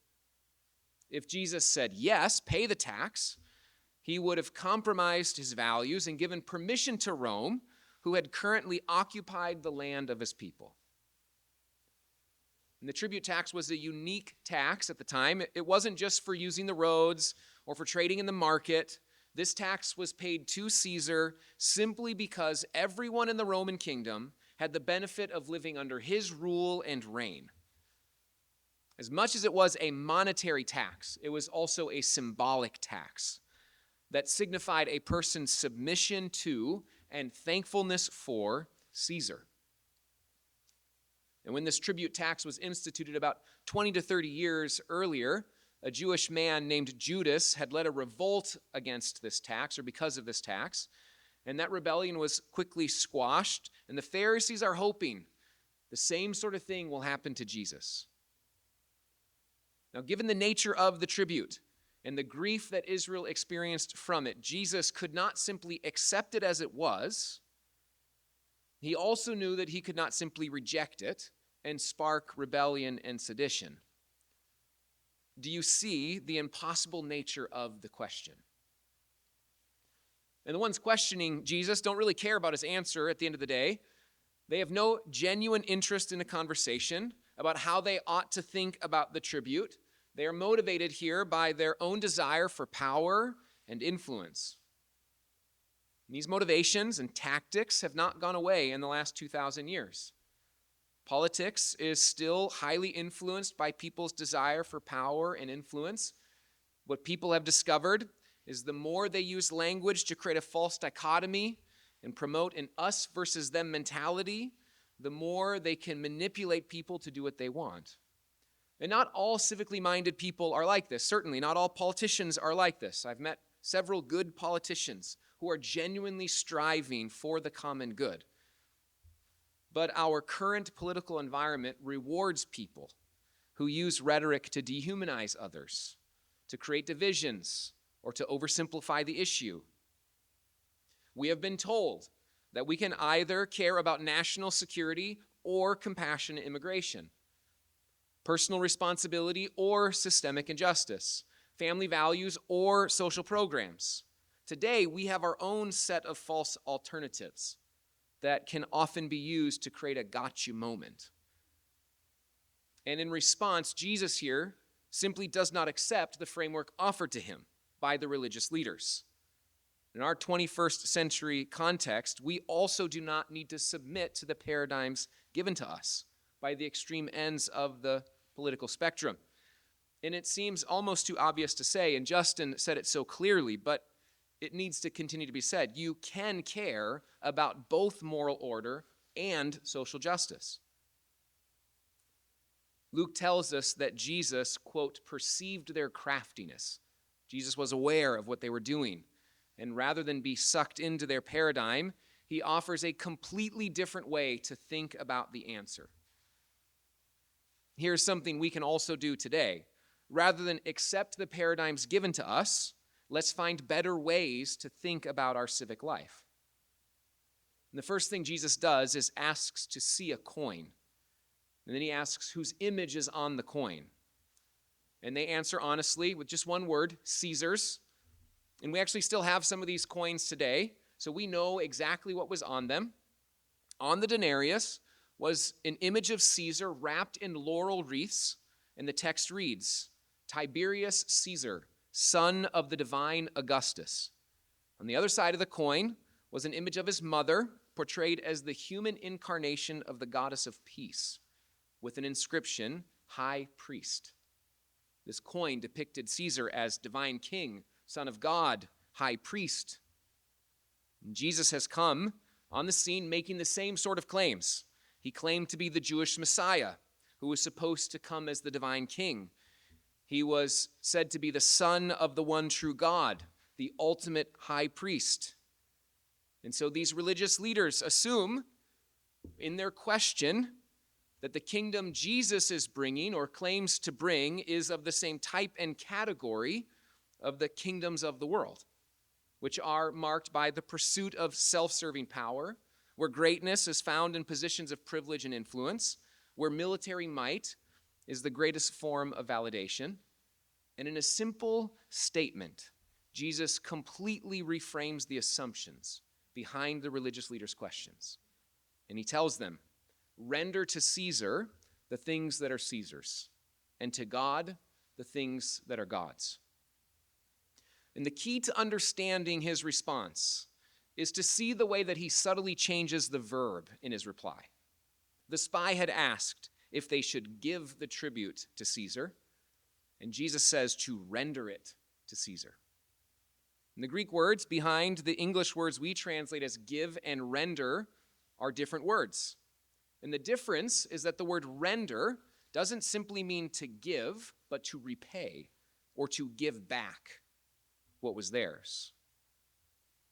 A: If Jesus said yes, pay the tax, he would have compromised his values and given permission to Rome, who had currently occupied the land of his people. And the tribute tax was a unique tax at the time. It wasn't just for using the roads or for trading in the market. This tax was paid to Caesar simply because everyone in the Roman kingdom had the benefit of living under his rule and reign. As much as it was a monetary tax, it was also a symbolic tax that signified a person's submission to and thankfulness for Caesar. And when this tribute tax was instituted about 20 to 30 years earlier, a Jewish man named Judas had led a revolt against this tax, or because of this tax, and that rebellion was quickly squashed, and the Pharisees are hoping the same sort of thing will happen to Jesus. Now, given the nature of the tribute and the grief that Israel experienced from it, Jesus could not simply accept it as it was. He also knew that he could not simply reject it and spark rebellion and sedition. Do you see the impossible nature of the question? And the ones questioning Jesus don't really care about his answer at the end of the day. They have no genuine interest in a conversation about how they ought to think about the tribute. They are motivated here by their own desire for power and influence. And these motivations and tactics have not gone away in the last 2,000 years. Politics is still highly influenced by people's desire for power and influence. What people have discovered is the more they use language to create a false dichotomy and promote an us versus them mentality, the more they can manipulate people to do what they want. And not all civically minded people are like this. Certainly, not all politicians are like this. I've met several good politicians who are genuinely striving for the common good. But our current political environment rewards people who use rhetoric to dehumanize others, to create divisions, or to oversimplify the issue. We have been told that we can either care about national security or compassionate immigration, personal responsibility or systemic injustice, family values or social programs, Today, we have our own set of false alternatives that can often be used to create a gotcha moment. And in response, Jesus here simply does not accept the framework offered to him by the religious leaders. In our 21st century context, we also do not need to submit to the paradigms given to us by the extreme ends of the political spectrum. And it seems almost too obvious to say, and Justin said it so clearly, but it needs to continue to be said. You can care about both moral order and social justice. Luke tells us that Jesus, quote, perceived their craftiness. Jesus was aware of what they were doing. And rather than be sucked into their paradigm, he offers a completely different way to think about the answer. Here's something we can also do today. Rather than accept the paradigms given to us, let's find better ways to think about our civic life. And the first thing Jesus does is asks to see a coin. And then he asks whose image is on the coin. And they answer honestly with just one word, Caesar's. And we actually still have some of these coins today, so we know exactly what was on them. On the denarius was an image of Caesar wrapped in laurel wreaths, and the text reads, Tiberius Caesar, son of the divine Augustus. On the other side of the coin was an image of his mother, portrayed as the human incarnation of the goddess of peace, with an inscription, High Priest. This coin depicted Caesar as divine king, Son of God, High Priest. And Jesus has come on the scene making the same sort of claims. He claimed to be the Jewish Messiah, who was supposed to come as the divine king. He was said to be the Son of the one true God, the ultimate high priest. And so these religious leaders assume in their question that the kingdom Jesus is bringing or claims to bring is of the same type and category of the kingdoms of the world, which are marked by the pursuit of self-serving power, where greatness is found in positions of privilege and influence, where military might is the greatest form of validation. And in a simple statement, Jesus completely reframes the assumptions behind the religious leaders' questions. And he tells them, render to Caesar the things that are Caesar's, and to God the things that are God's. And the key to understanding his response is to see the way that he subtly changes the verb in his reply. The spy had asked if they should give the tribute to Caesar, and Jesus says to render it to Caesar. And the Greek words behind the English words we translate as give and render are different words. And the difference is that the word render doesn't simply mean to give, but to repay or to give back what was theirs.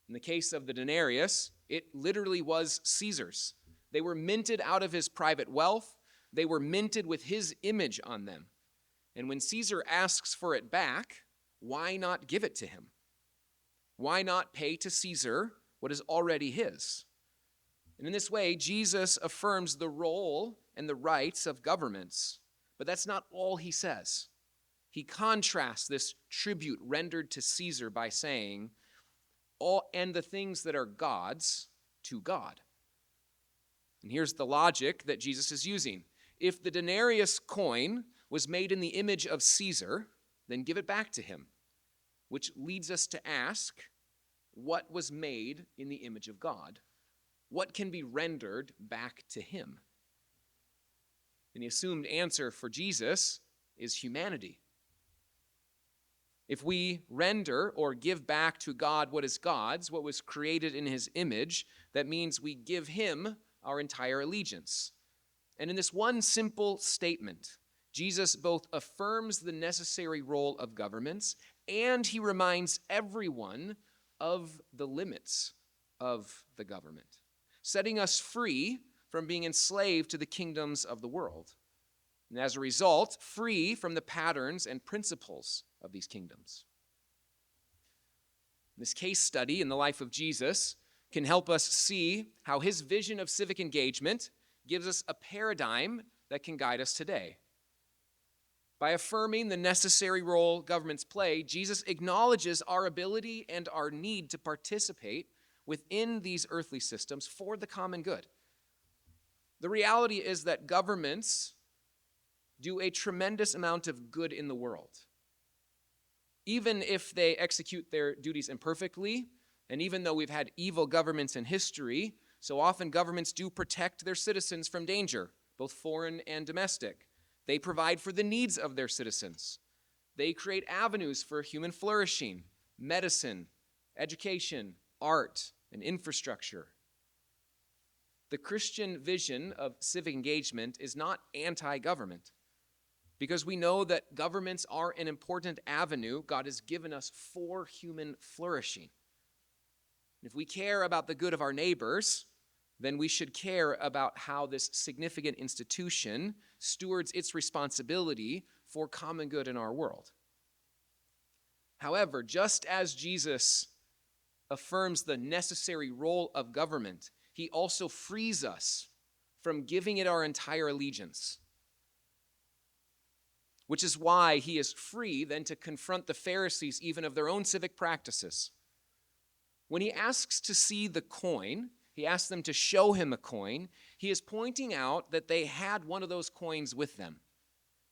A: In the case of the denarius, it literally was Caesar's. They were minted out of his private wealth. They were minted with his image on them. And when Caesar asks for it back, why not give it to him? Why not pay to Caesar what is already his? And in this way, Jesus affirms the role and the rights of governments. But that's not all he says. He contrasts this tribute rendered to Caesar by saying, all and the things that are God's to God. And here's the logic that Jesus is using. If the denarius coin was made in the image of Caesar, then give it back to him, which leads us to ask, what was made in the image of God? What can be rendered back to him? And the assumed answer for Jesus is humanity. If we render or give back to God what is God's, what was created in his image, that means we give him our entire allegiance. And in this one simple statement, Jesus both affirms the necessary role of governments and he reminds everyone of the limits of the government, setting us free from being enslaved to the kingdoms of the world. And as a result, free from the patterns and principles of these kingdoms. This case study in the life of Jesus can help us see how his vision of civic engagement gives us a paradigm that can guide us today. By affirming the necessary role governments play, Jesus acknowledges our ability and our need to participate within these earthly systems for the common good. The reality is that governments do a tremendous amount of good in the world. Even if they execute their duties imperfectly, and even though we've had evil governments in history, so often governments do protect their citizens from danger, both foreign and domestic. They provide for the needs of their citizens. They create avenues for human flourishing, medicine, education, art, and infrastructure. The Christian vision of civic engagement is not anti-government, because we know that governments are an important avenue God has given us for human flourishing. If we care about the good of our neighbors, then we should care about how this significant institution stewards its responsibility for common good in our world. However, just as Jesus affirms the necessary role of government, he also frees us from giving it our entire allegiance, which is why he is free then to confront the Pharisees even of their own civic practices. When he asks to see the coin, he asks them to show him a coin, he is pointing out that they had one of those coins with them,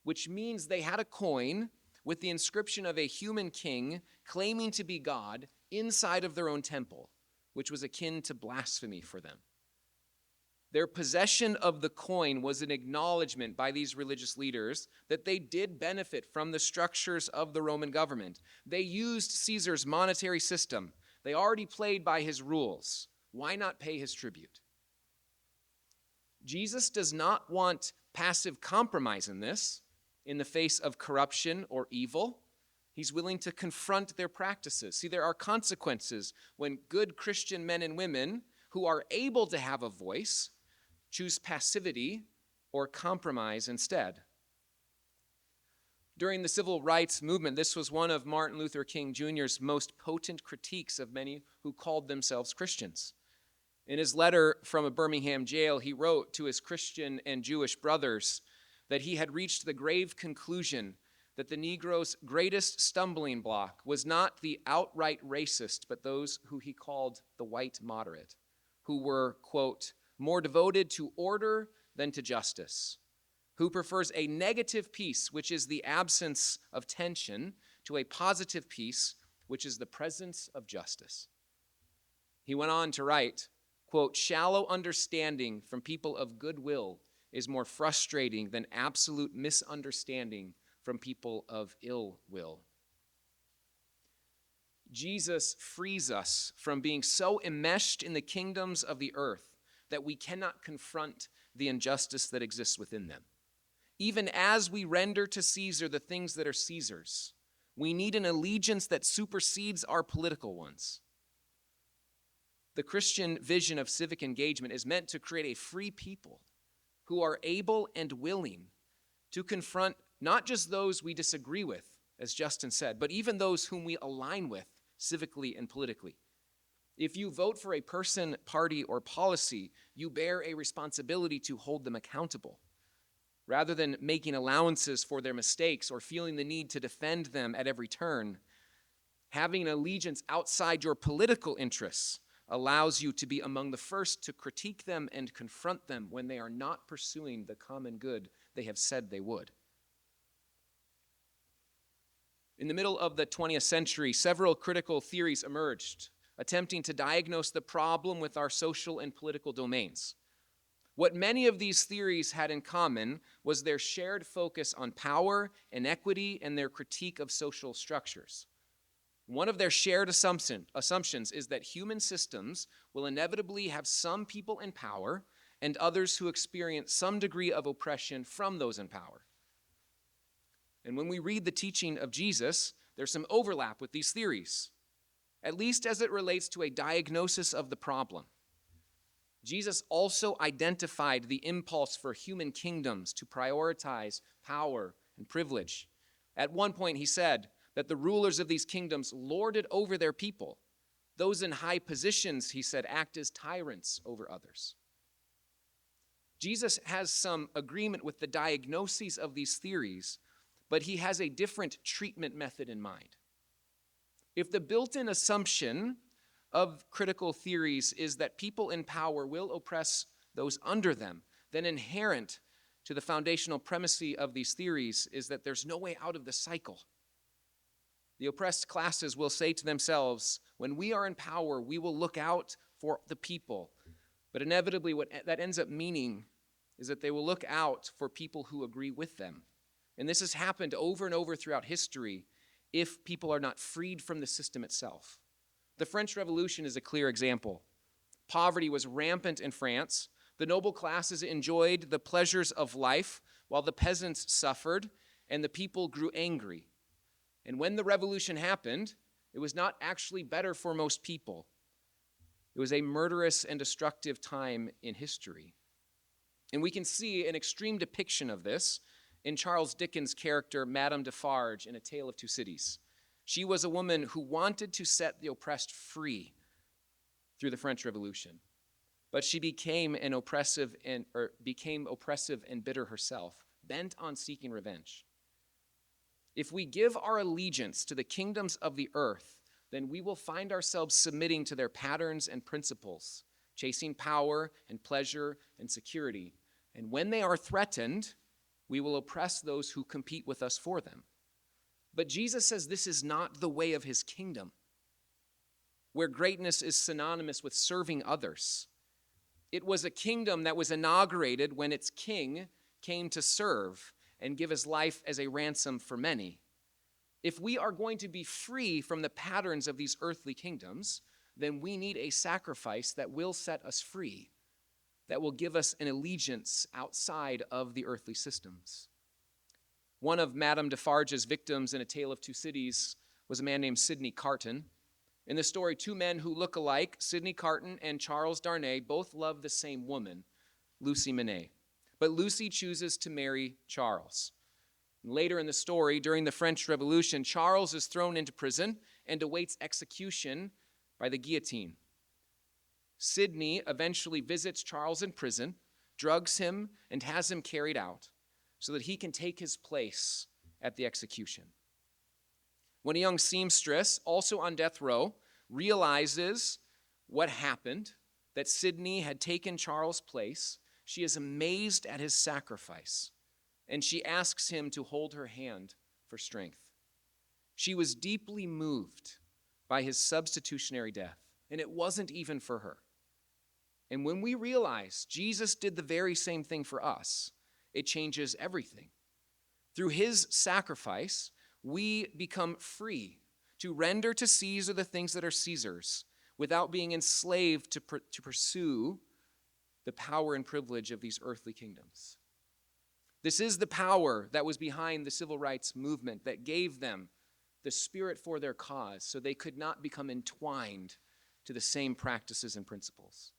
A: which means they had a coin with the inscription of a human king claiming to be God inside of their own temple, which was akin to blasphemy for them. Their possession of the coin was an acknowledgement by these religious leaders that they did benefit from the structures of the Roman government. They used Caesar's monetary system. They already played by his rules. Why not pay his tribute? Jesus does not want passive compromise in this, in the face of corruption or evil. He's willing to confront their practices. See, there are consequences when good Christian men and women who are able to have a voice choose passivity or compromise instead. During the civil rights movement, this was one of Martin Luther King Jr.'s most potent critiques of many who called themselves Christians. In his letter from a Birmingham jail, he wrote to his Christian and Jewish brothers that he had reached the grave conclusion that the Negro's greatest stumbling block was not the outright racist, but those who he called the white moderate, who were, quote, more devoted to order than to justice, who prefers a negative peace, which is the absence of tension, to a positive peace, which is the presence of justice. He went on to write, quote, shallow understanding from people of goodwill is more frustrating than absolute misunderstanding from people of ill will. Jesus frees us from being so enmeshed in the kingdoms of the earth that we cannot confront the injustice that exists within them. Even as we render to Caesar the things that are Caesar's, we need an allegiance that supersedes our political ones. The Christian vision of civic engagement is meant to create a free people who are able and willing to confront not just those we disagree with, as Justin said, but even those whom we align with civically and politically. If you vote for a person, party, or policy, you bear a responsibility to hold them accountable. Rather than making allowances for their mistakes or feeling the need to defend them at every turn, having an allegiance outside your political interests allows you to be among the first to critique them and confront them when they are not pursuing the common good they have said they would. In the middle of the 20th century, several critical theories emerged, attempting to diagnose the problem with our social and political domains. What many of these theories had in common was their shared focus on power, inequity, and their critique of social structures. One of their shared assumptions is that human systems will inevitably have some people in power and others who experience some degree of oppression from those in power. And when we read the teaching of Jesus, there's some overlap with these theories, at least as it relates to a diagnosis of the problem. Jesus also identified the impulse for human kingdoms to prioritize power and privilege. At one point, he said that the rulers of these kingdoms lorded over their people. Those in high positions, he said, act as tyrants over others. Jesus has some agreement with the diagnoses of these theories, but he has a different treatment method in mind. If the built-in assumption of critical theories is that people in power will oppress those under them, then inherent to the foundational premise of these theories is that there's no way out of the cycle. The oppressed classes will say to themselves, when we are in power, we will look out for the people. But inevitably, what that ends up meaning is that they will look out for people who agree with them. And this has happened over and over throughout history if people are not freed from the system itself. The French Revolution is a clear example. Poverty was rampant in France. The noble classes enjoyed the pleasures of life while the peasants suffered and the people grew angry. And when the revolution happened, it was not actually better for most people. It was a murderous and destructive time in history. And we can see an extreme depiction of this in Charles Dickens' character, Madame Defarge, in A Tale of Two Cities. She was a woman who wanted to set the oppressed free through the French Revolution, but she became oppressive and bitter herself, bent on seeking revenge. If we give our allegiance to the kingdoms of the earth, then we will find ourselves submitting to their patterns and principles, chasing power and pleasure and security. And when they are threatened, we will oppress those who compete with us for them. But Jesus says this is not the way of his kingdom, where greatness is synonymous with serving others. It was a kingdom that was inaugurated when its king came to serve and give his life as a ransom for many. If we are going to be free from the patterns of these earthly kingdoms, then we need a sacrifice that will set us free, that will give us an allegiance outside of the earthly systems. One of Madame Defarge's victims in A Tale of Two Cities was a man named Sidney Carton. In the story, two men who look alike, Sidney Carton and Charles Darnay, both love the same woman, Lucy Manet. But Lucy chooses to marry Charles. Later in the story, during the French Revolution, Charles is thrown into prison and awaits execution by the guillotine. Sidney eventually visits Charles in prison, drugs him, and has him carried out so that he can take his place at the execution. When a young seamstress, also on death row, realizes what happened, that Sidney had taken Charles' place, she is amazed at his sacrifice, and she asks him to hold her hand for strength. She was deeply moved by his substitutionary death, and it wasn't even for her. And when we realize Jesus did the very same thing for us, it changes everything. Through his sacrifice, we become free to render to Caesar the things that are Caesar's without being enslaved to pursue the power and privilege of these earthly kingdoms. This is the power that was behind the civil rights movement that gave them the spirit for their cause so they could not become entwined to the same practices and principles.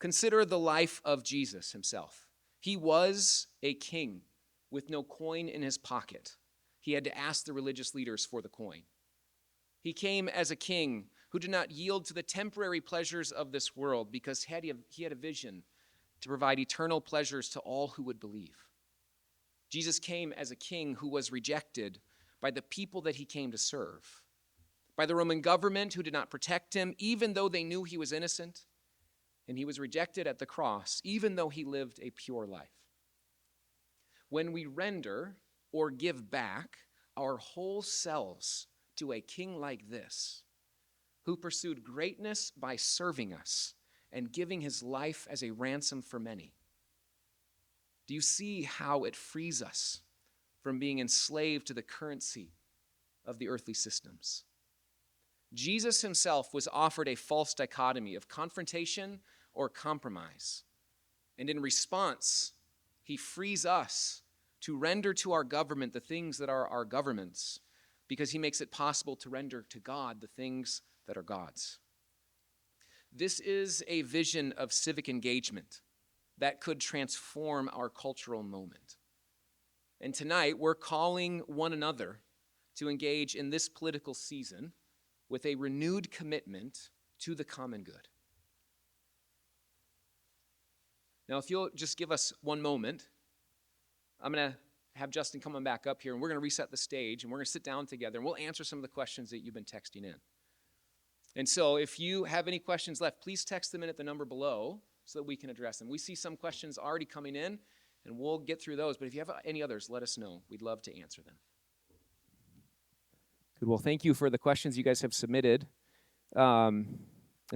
A: Consider the life of Jesus himself. He was a king with no coin in his pocket. He had to ask the religious leaders for the coin. He came as a king who did not yield to the temporary pleasures of this world because he had a vision to provide eternal pleasures to all who would believe. Jesus came as a king who was rejected by the people that he came to serve, by the Roman government who did not protect him, even though they knew he was innocent, and he was rejected at the cross, even though he lived a pure life. When we render or give back our whole selves to a king like this, who pursued greatness by serving us and giving his life as a ransom for many, do you see how it frees us from being enslaved to the currency of the earthly systems? Jesus himself was offered a false dichotomy of confrontation or compromise. And in response, he frees us to render to our government the things that are our government's, because he makes it possible to render to God the things that are God's. This is a vision of civic engagement that could transform our cultural moment. And tonight, we're calling one another to engage in this political season with a renewed commitment to the common good. Now, if you'll just give us one moment, I'm going to have Justin coming back up here, and we're going to reset the stage, and we're going to sit down together, and we'll answer some of the questions that you've been texting in. And so if you have any questions left, please text them in at the number below so that we can address them. We see some questions already coming in, and we'll get through those. But if you have any others, let us know. We'd love to answer them. Good. Well, thank you for the questions you guys have submitted. And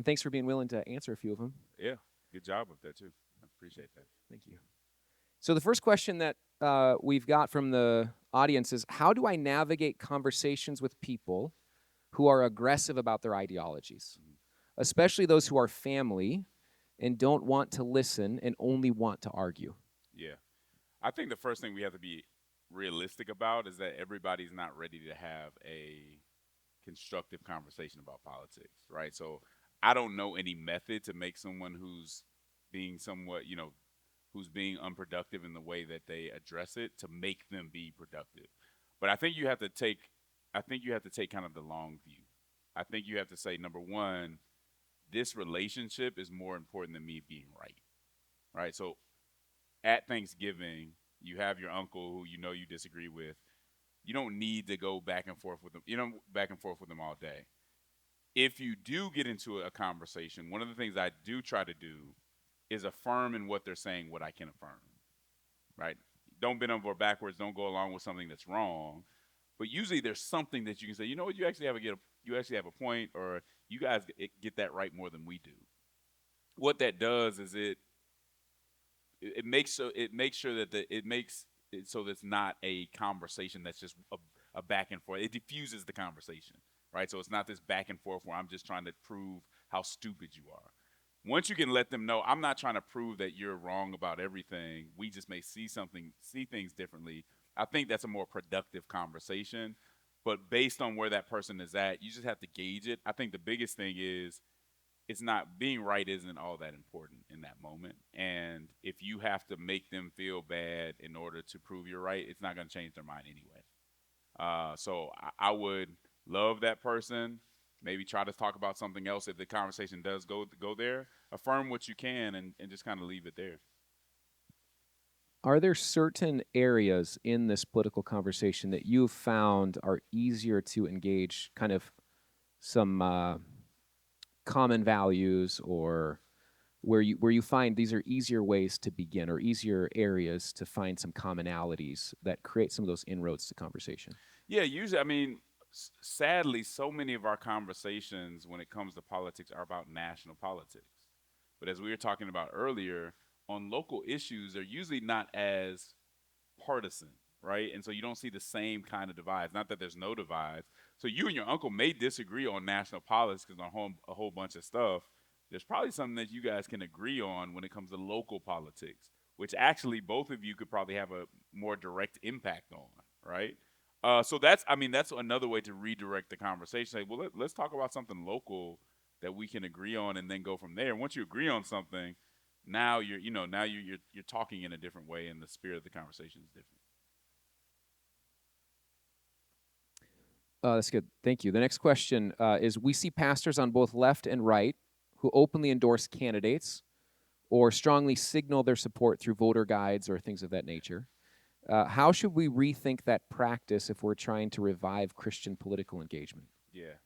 A: thanks for being willing to answer a few of them.
C: Yeah, good job with that, too. I appreciate that.
A: Thank you. So the first question that we've got from the audience is, how do I navigate conversations with people who are aggressive about their ideologies, especially those who are family and don't want to listen and only want to argue?
C: Yeah. I think the first thing we have to be realistic about is that everybody's not ready to have a constructive conversation about politics, right? So I don't know any method to make someone who's being somewhat, who's being unproductive in the way that they address it to make them be productive. But I think you have to take kind of the long view. I think you have to say, number one, this relationship is more important than me being right, right? So at Thanksgiving, you have your uncle who you disagree with. You don't need to go back and forth with them all day. If you do get into a conversation, one of the things I do try to do is affirm in what they're saying what I can affirm, right? Don't bend over backwards. Don't go along with something that's wrong. But usually there's something that you can say, you know what, you actually have a point, or you guys get that right more than we do. What that does is it makes sure that it makes it so that's not a conversation that's just a back and forth. It diffuses the conversation, right? So it's not this back and forth where I'm just trying to prove how stupid you are. Once you can let them know, I'm not trying to prove that you're wrong about everything. We just may see things differently. I think that's a more productive conversation. But based on where that person is at, you just have to gauge it. I think the biggest thing is it's not being right isn't all that important in that moment. And if you have to make them feel bad in order to prove you're right, it's not going to change their mind anyway. So I would love that person. Maybe try to talk about something else if the conversation does go there. Affirm what you can and just kind of leave it there.
A: Are there certain areas in this political conversation that you've found are easier to engage kind of some common values, or where you find these are easier ways to begin, or easier areas to find some commonalities that create some of those inroads to conversation?
C: Yeah, usually, sadly, so many of our conversations when it comes to politics are about national politics. But as we were talking about earlier, on local issues, they're usually not as partisan, right? And so you don't see the same kind of divides. Not that there's no divides. So you and your uncle may disagree on national politics on a whole bunch of stuff. There's probably something that you guys can agree on when it comes to local politics, which actually both of you could probably have a more direct impact on, right? So that's another way to redirect the conversation. Say, well, let's talk about something local that we can agree on, and then go from there. Once you agree on something, now you're talking in a different way, and the spirit of the conversation is different.
A: That's good. Thank you. The next question is, we see pastors on both left and right who openly endorse candidates or strongly signal their support through voter guides or things of that nature. How should we rethink that practice if we're trying to revive Christian political engagement?
C: Yeah.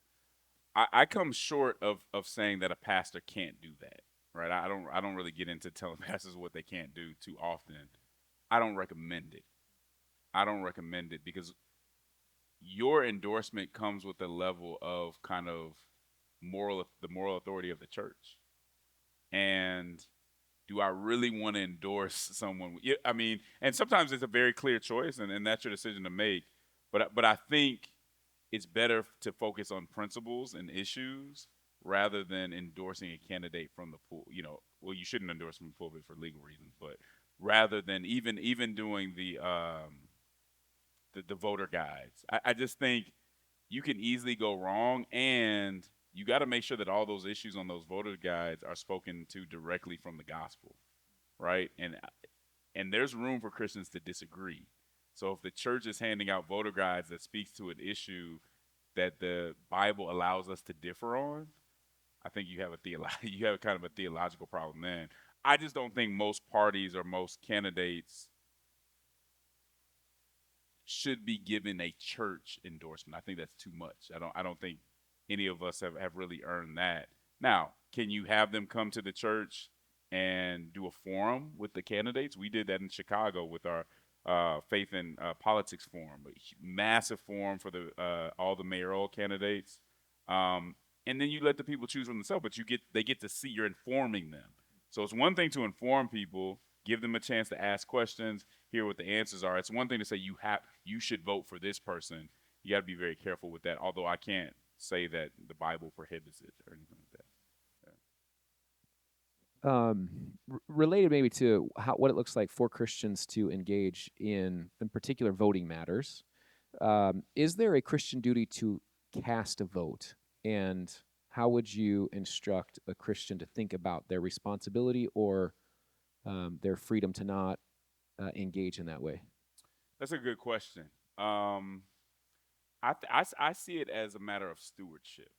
C: I come short of saying that a pastor can't do that, right? I don't really get into telling pastors what they can't do too often. I don't recommend it because your endorsement comes with a level of kind of the moral authority of the church. And do I really want to endorse someone? And sometimes it's a very clear choice, and that's your decision to make. But I think it's better to focus on principles and issues rather than endorsing a candidate from the pool. Well, you shouldn't endorse from the pulpit for legal reasons, but rather than even doing the voter guides, I just think you can easily go wrong, and you got to make sure that all those issues on those voter guides are spoken to directly from the gospel, right? And there's room for Christians to disagree. So if the church is handing out voter guides that speaks to an issue that the Bible allows us to differ on, I think you have kind of a theological problem then. I just don't think most parties or most candidates should be given a church endorsement. I think that's too much. I don't think any of us have really earned that. Now, can you have them come to the church and do a forum with the candidates? We did that in Chicago with our faith and politics forum, a massive forum for the all the mayoral candidates. Um, and then you let the people choose for themselves, but they get to see you're informing them. So it's one thing to inform people, give them a chance to ask questions, hear what the answers are. It's one thing to say you should vote for this person. You got to be very careful with that. Although I can't say that the Bible prohibits it or anything like that.
D: Related maybe to what it looks like for Christians to engage in particular voting matters. Is there a Christian duty to cast a vote, and how would you instruct a Christian to think about their responsibility or their freedom to not engage in that way?
C: That's a good question. I see it as a matter of stewardship,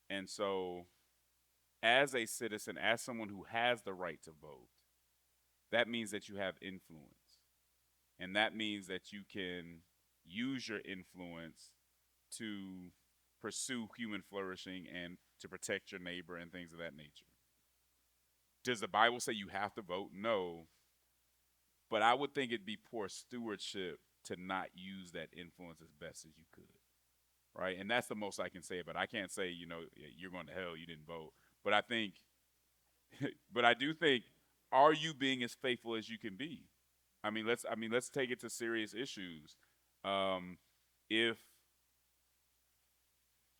C: and so as a citizen, as someone who has the right to vote, that means that you have influence. And that means that you can use your influence to pursue human flourishing and to protect your neighbor and things of that nature. Does the Bible say you have to vote? No. But I would think it'd be poor stewardship to not use that influence as best as you could. Right? And that's the most I can say about it. I can't say, you're going to hell, you didn't vote. But I think, but I do think, are you being as faithful as you can be? Let's take it to serious issues. Um, if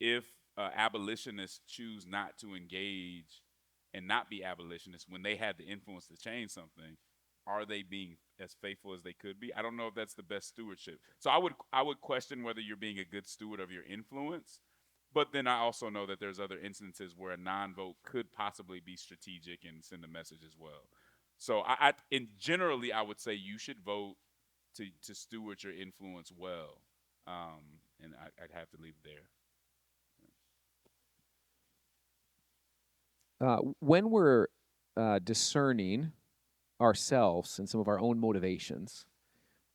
C: if abolitionists choose not to engage and not be abolitionists when they had the influence to change something, are they being as faithful as they could be? I don't know if that's the best stewardship. So I would question whether you're being a good steward of your influence. But then I also know that there's other instances where a non-vote could possibly be strategic and send a message as well. So generally I would say you should vote to steward your influence well. And I'd have to leave it there.
D: When we're discerning ourselves and some of our own motivations,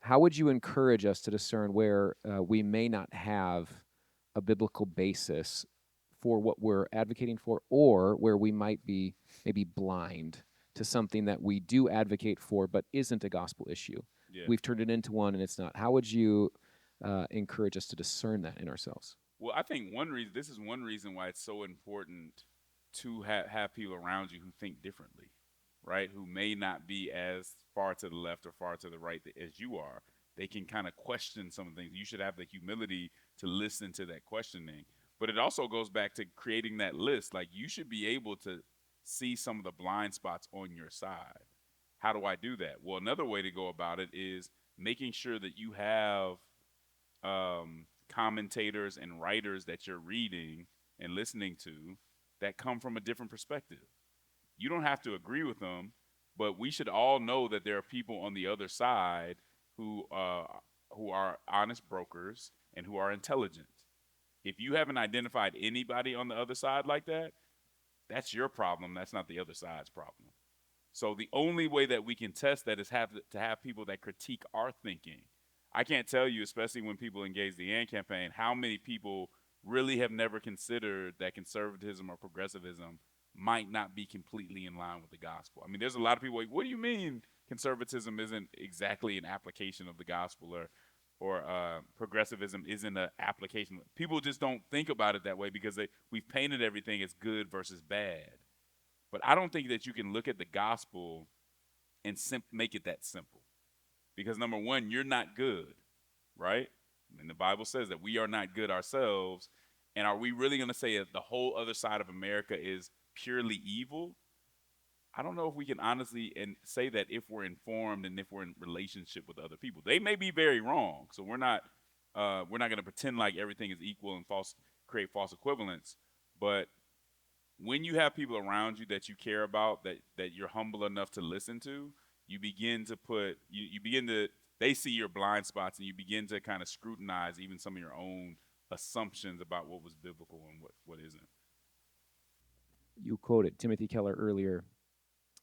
D: how would you encourage us to discern where we may not have a biblical basis for what we're advocating for, or where we might be maybe blind to something that we do advocate for but isn't a gospel issue?
C: Yeah.
D: We've turned it into one and it's not. How would you encourage us to discern that in ourselves?
C: Well, I think this is one reason why it's so important to have people around you who think differently, right? Who may not be as far to the left or far to the right as you are. They can kind of question some things. You should have the humility to listen to that questioning. But it also goes back to creating that list. Like, you should be able to see some of the blind spots on your side. How do I do that? Well, another way to go about it is making sure that you have commentators and writers that you're reading and listening to that come from a different perspective. You don't have to agree with them, but we should all know that there are people on the other side who are honest brokers and who are intelligent. If you haven't identified anybody on the other side like that, that's your problem. That's not the other side's problem. So the only way that we can test that is to have people that critique our thinking. I can't tell you, especially when people engage the AND campaign, how many people really have never considered that conservatism or progressivism might not be completely in line with the gospel. I mean, there's a lot of people like, what do you mean conservatism isn't exactly an application of the gospel, or progressivism isn't an application? People just don't think about it that way because we've painted everything as good versus bad. But I don't think that you can look at the gospel and make it that simple. Because number one, you're not good, right? And the Bible says that we are not good ourselves. And are we really going to say that the whole other side of America is purely evil? I don't know if we can honestly say that if we're informed and if we're in relationship with other people. They may be very wrong. So we're not going to pretend like everything is equal and create false equivalence. But when you have people around you that you care about, that you're humble enough to listen to, you begin to they see your blind spots, and you begin to kind of scrutinize even some of your own assumptions about what was biblical and what isn't.
D: You quoted Timothy Keller earlier.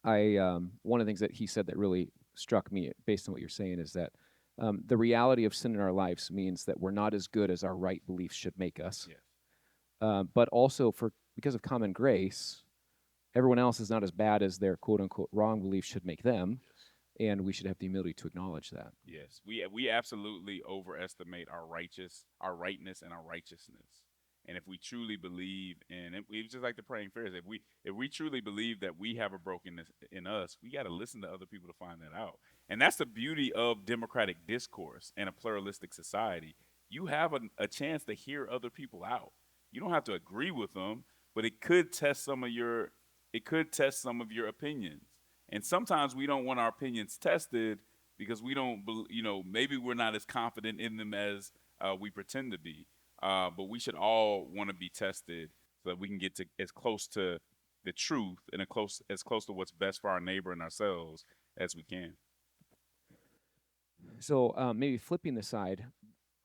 D: One of the things that he said that really struck me, based on what you're saying, is that The reality of sin in our lives means that we're not as good as our right beliefs should make us.
C: Yes.
D: But also because of common grace, everyone else is not as bad as their quote unquote wrong beliefs should make them,
C: Yes.
D: and we should have the humility to acknowledge that.
C: Yes, we absolutely overestimate our rightness, and our righteousness. And if we truly believe in it, it's just like the praying Pharisees. If we truly believe that we have a brokenness in us, we got to listen to other people to find that out. And that's the beauty of democratic discourse and a pluralistic society. You have a chance to hear other people out. You don't have to agree with them, but it could test some of your opinions. And sometimes we don't want our opinions tested because we don't, maybe we're not as confident in them as we pretend to be. But we should all want to be tested so that we can get to as close to the truth and as close to what's best for our neighbor and ourselves as we can.
D: So maybe flipping the side,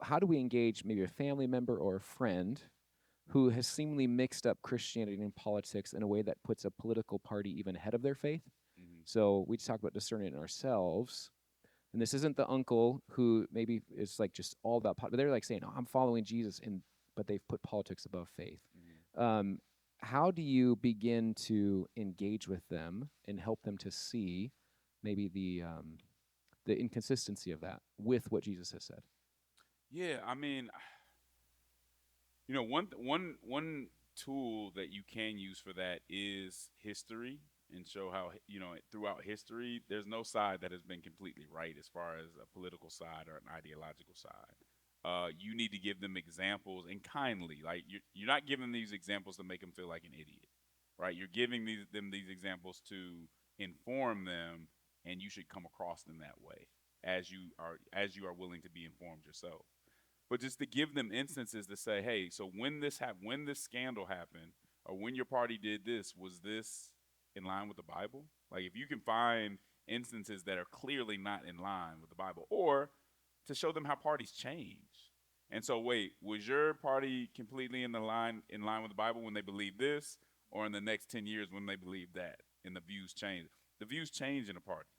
D: how do we engage maybe a family member or a friend who has seemingly mixed up Christianity and politics in a way that puts a political party even ahead of their faith?
C: Mm-hmm.
D: So we just talk about discerning in ourselves. And this isn't the uncle who maybe is like just all about but they're like saying, oh, I'm following Jesus, but they've put politics above faith.
C: Mm-hmm.
D: How do you begin to engage with them and help them to see maybe the inconsistency of that with what Jesus has said?
C: Yeah, I mean, one tool that you can use for that is history, and show how throughout history there's no side that has been completely right as far as a political side or an ideological side. You need to give them examples, and kindly, like you're not giving these examples to make them feel like an idiot, right? You're giving them these examples to inform them, and you should come across them that way as you are willing to be informed yourself. But just to give them instances to say, hey, so when this scandal happened, or when your party did this, was this in line with the Bible? Like, if you can find instances that are clearly not in line with the Bible, or to show them how parties change. And so, wait, was your party completely in line with the Bible when they believed this, or in the next 10 years when they believed that, and the views change? The views change in a party,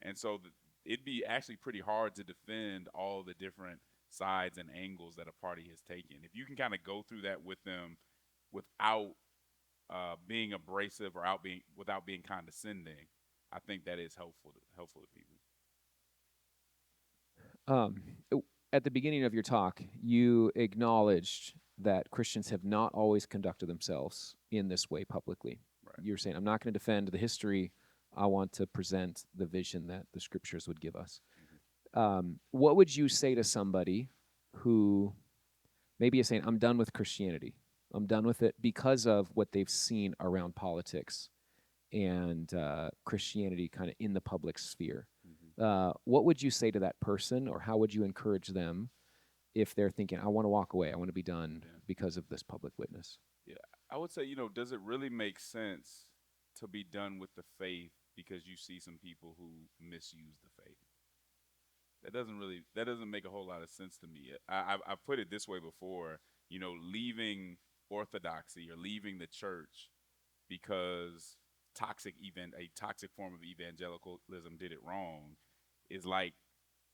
C: and so it'd be actually pretty hard to defend all the different sides and angles that a party has taken. If you can kind of go through that with them without being abrasive, or without being condescending, I think that is helpful to people.
D: Um, at the beginning of your talk, you acknowledged that Christians have not always conducted themselves in this way publicly.
C: Right.
D: You're saying, I'm not going to defend the history. I want to present the vision that the scriptures would give us. What would you say to somebody who maybe is saying, I'm done with Christianity? I'm done with it because of what they've seen around politics and Christianity kind of in the public sphere. What would you say to that person, or how would you encourage them if they're thinking, I want to walk away, I want to be done because of this public witness?
C: Yeah, I would say, does it really make sense to be done with the faith because you see some people who misuse the faith? That doesn't make a whole lot of sense to me. I've put it this way before, leaving orthodoxy or leaving the church because a toxic form of evangelicalism did it wrong, is like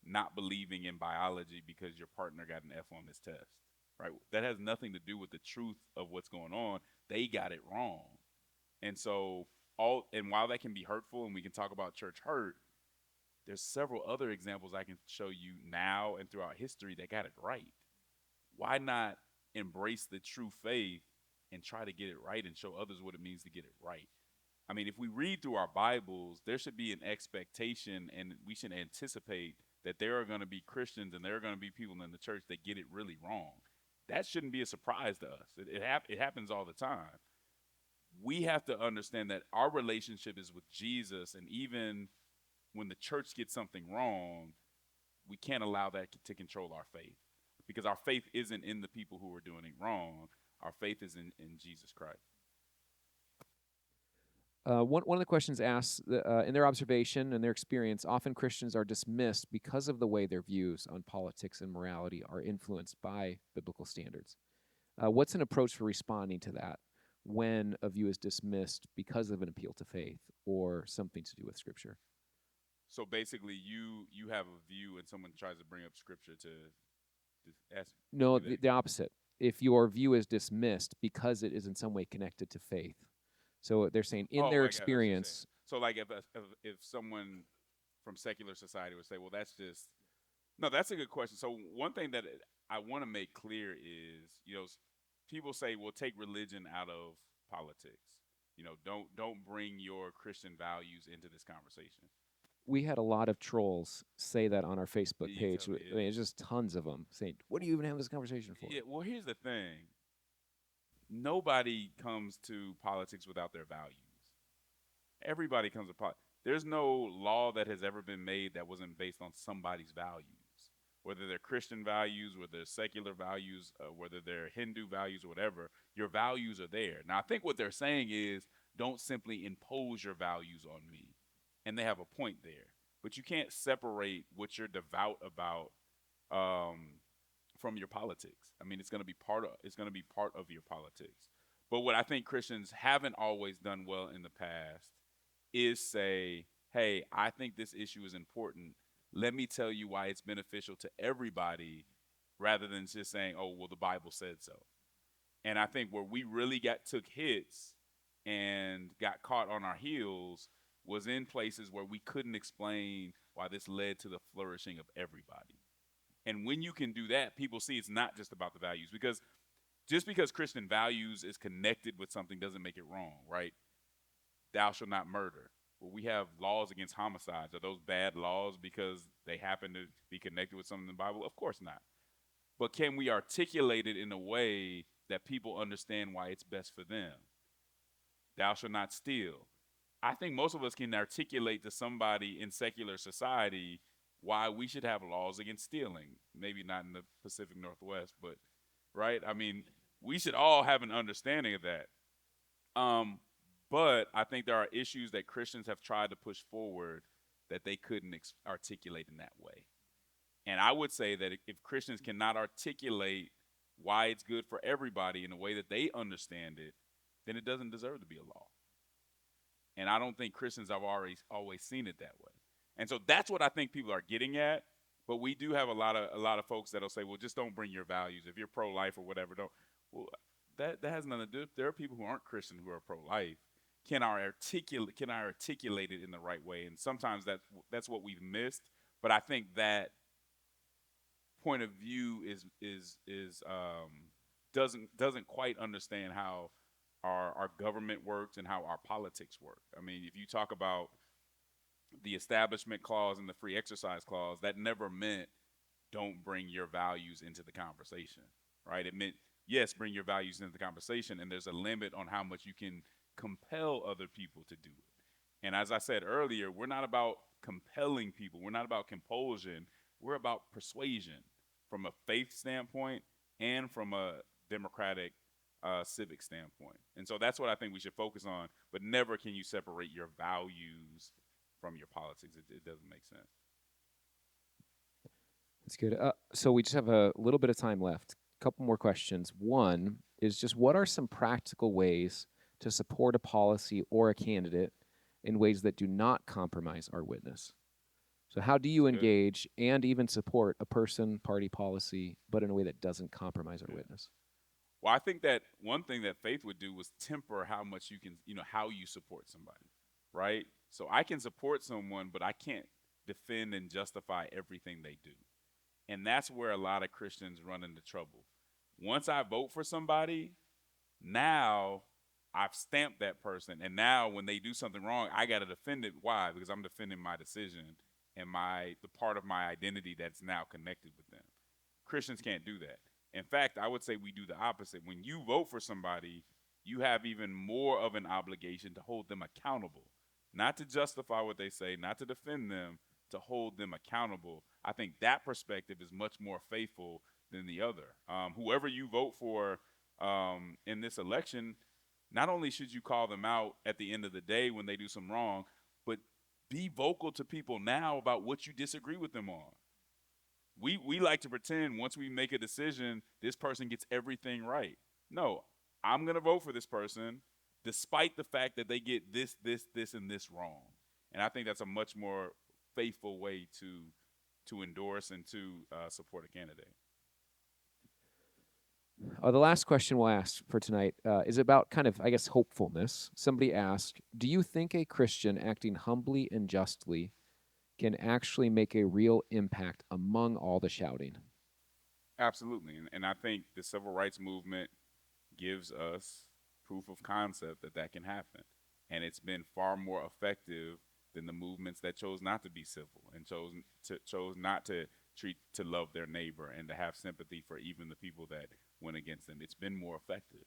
C: not believing in biology because your partner got an F on his test, right? That has nothing to do with the truth of what's going on. They got it wrong. And so while that can be hurtful, and we can talk about church hurt, there's several other examples I can show you now and throughout history that got it right. Why not embrace the true faith and try to get it right and show others what it means to get it right? I mean, if we read through our Bibles, there should be an expectation, and we should anticipate that there are going to be Christians and there are going to be people in the church that get it really wrong. That shouldn't be a surprise to us. It happens all the time. We have to understand that our relationship is with Jesus, and even when the church gets something wrong, we can't allow that to control our faith, because our faith isn't in the people who are doing it wrong. Our faith is in Jesus Christ.
D: One of the questions asks, in their observation and their experience, often Christians are dismissed because of the way their views on politics and morality are influenced by biblical standards. What's an approach for responding to that when a view is dismissed because of an appeal to faith or something to do with Scripture?
C: So basically, you have a view, and someone tries to bring up scripture to ask.
D: No,
C: Say that
D: the
C: again.
D: opposite. If your view is dismissed because it is in some way connected to faith. So they're saying in
C: Oh,
D: their
C: I got what you're saying.
D: experience,
C: So like if someone from secular society would say, well, that's just no, that's a good question. So one thing that I want to make clear is, people say, well, take religion out of politics. Don't bring your Christian values into this conversation.
D: we had a lot of trolls say that on our Facebook
C: You
D: page.
C: tell me,
D: I mean, it's just tons of them saying, "What do you even have this conversation for?"
C: yeah. Well, here's the thing: nobody comes to politics without their values. Everybody comes to politics. There's no law that has ever been made that wasn't based on somebody's values, whether they're Christian values, whether they're secular values, whether they're Hindu values or whatever. Your values are there. Now, I think what they're saying is don't simply impose your values on me, and they have a point there. But you can't separate what you're devout about um, from your politics. I mean, it's going to be part of your politics. But what I think Christians haven't always done well in the past is say, "Hey, I think this issue is important. Let me tell you why it's beneficial to everybody," rather than just saying, "Oh, well, the Bible said so." And I think where we really took hits and got caught on our heels was in places where we couldn't explain why this led to the flourishing of everybody. And when you can do that, people see it's not just about the values, because just because Christian values is connected with something doesn't make it wrong, right? Thou shalt not murder. Well, we have laws against homicides. Are those bad laws because they happen to be connected with something in the Bible? Of course not. But can we articulate it in a way that people understand why it's best for them? Thou shalt not steal. I think most of us can articulate to somebody in secular society why we should have laws against stealing. Maybe not in the Pacific Northwest, but right? I mean, we should all have an understanding of that. Um, but I think there are issues that Christians have tried to push forward that they couldn't articulate in that way. And I would say that if Christians cannot articulate why it's good for everybody in a way that they understand it, then it doesn't deserve to be a law. And I don't think Christians have always seen it that way. And so that's what I think people are getting at. But we do have a lot of folks that'll say, well, just don't bring your values. If you're pro-life or whatever, don't. Well, that has nothing to do. There are people who aren't Christian who are pro-life. Can I articulate it in the right way? And sometimes that's what we've missed. But I think that point of view is doesn't quite understand how our government works and how our politics work. I mean, if you talk about the establishment clause and the free exercise clause, that never meant don't bring your values into the conversation, right? It meant, yes, bring your values into the conversation, and there's a limit on how much you can compel other people to do it. And as I said earlier, we're not about compelling people, we're not about compulsion, we're about persuasion from a faith standpoint and from a democratic civic standpoint. And so that's what I think we should focus on, but never can you separate your values from your politics. It doesn't make sense.
D: That's good. So we just have a little bit of time left. A couple more questions. One is just what are some practical ways to support a policy or a candidate in ways that do not compromise our witness? So how do you
C: It's good.
D: engage and even support a person, party, policy, but in a way that doesn't compromise our
C: Yeah.
D: witness?
C: Well, I think that one thing that faith would do was temper how much you can, how you support somebody, right? So I can support someone, but I can't defend and justify everything they do. And that's where a lot of Christians run into trouble. Once I vote for somebody, now I've stamped that person. And now when they do something wrong, I got to defend it. Why? Because I'm defending my decision and the part of my identity that's now connected with them. Christians can't do that. In fact, I would say we do the opposite. When you vote for somebody, you have even more of an obligation to hold them accountable, not to justify what they say, not to defend them, to hold them accountable. I think that perspective is much more faithful than the other. Whoever you vote for in this election, not only should you call them out at the end of the day when they do some wrong, but be vocal to people now about what you disagree with them on. We like to pretend once we make a decision, this person gets everything right. No, I'm going to vote for this person despite the fact that they get this, and this wrong. And I think that's a much more faithful way to endorse and to support a candidate.
D: The last question we'll ask for tonight is about kind of, I guess, hopefulness. Somebody asked, do you think a Christian acting humbly and justly can actually make a real impact among all the shouting?
C: Absolutely. And I think the civil rights movement gives us proof of concept that that can happen. And it's been far more effective than the movements that chose not to be civil and chose not to love their neighbor and to have sympathy for even the people that went against them. It's been more effective.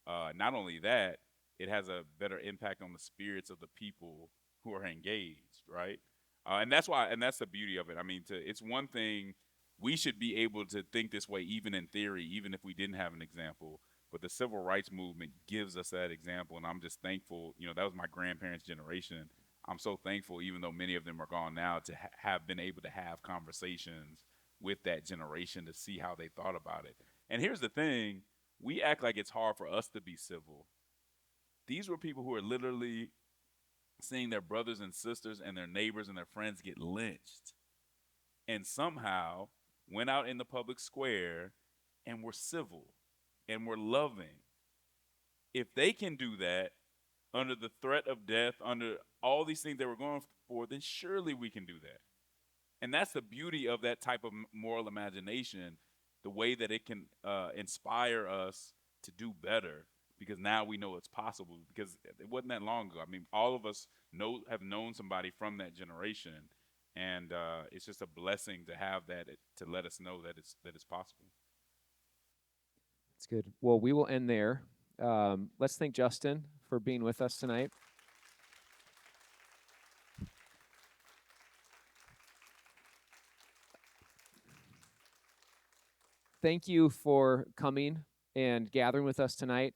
C: Not only that, it has a better impact on the spirits of the people who are engaged, right? And that's the beauty of it. I mean, it's one thing, we should be able to think this way even in theory, even if we didn't have an example. But the civil rights movement gives us that example, and I'm just thankful. That was my grandparents' generation. I'm so thankful, even though many of them are gone now, to have been able to have conversations with that generation to see how they thought about it. And here's the thing: we act like it's hard for us to be civil. These were people who are literally seeing their brothers and sisters and their neighbors and their friends get lynched, and somehow went out in the public square and were civil and were loving. If they can do that under the threat of death, under all these things they were going for, then surely we can do that. And that's the beauty of that type of moral imagination, the way that it can inspire us to do better, because now we know it's possible, because it wasn't that long ago. I mean, all of us have known somebody from that generation, and it's just a blessing to have that, to let us know that it's possible.
D: That's good. Well, we will end there. Let's thank Justin for being with us tonight. Thank you for coming and gathering with us tonight.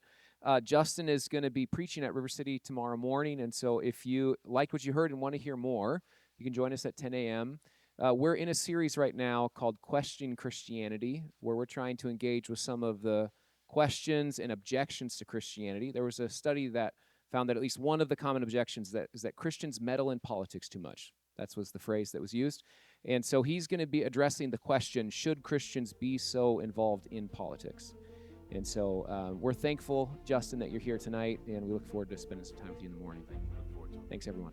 D: Justin is going to be preaching at River City tomorrow morning, and so if you liked what you heard and want to hear more, you can join us at 10 a.m. We're in a series right now called Questioning Christianity, where we're trying to engage with some of the questions and objections to Christianity. There was a study that found that at least one of the common objections is that Christians meddle in politics too much. That was the phrase that was used. And so he's going to be addressing the question, should Christians be so involved in politics? And so we're thankful, Justin, that you're here tonight, and we look forward to spending some time with you in the morning.
C: Thank you. Look forward to it.
D: Thanks, everyone.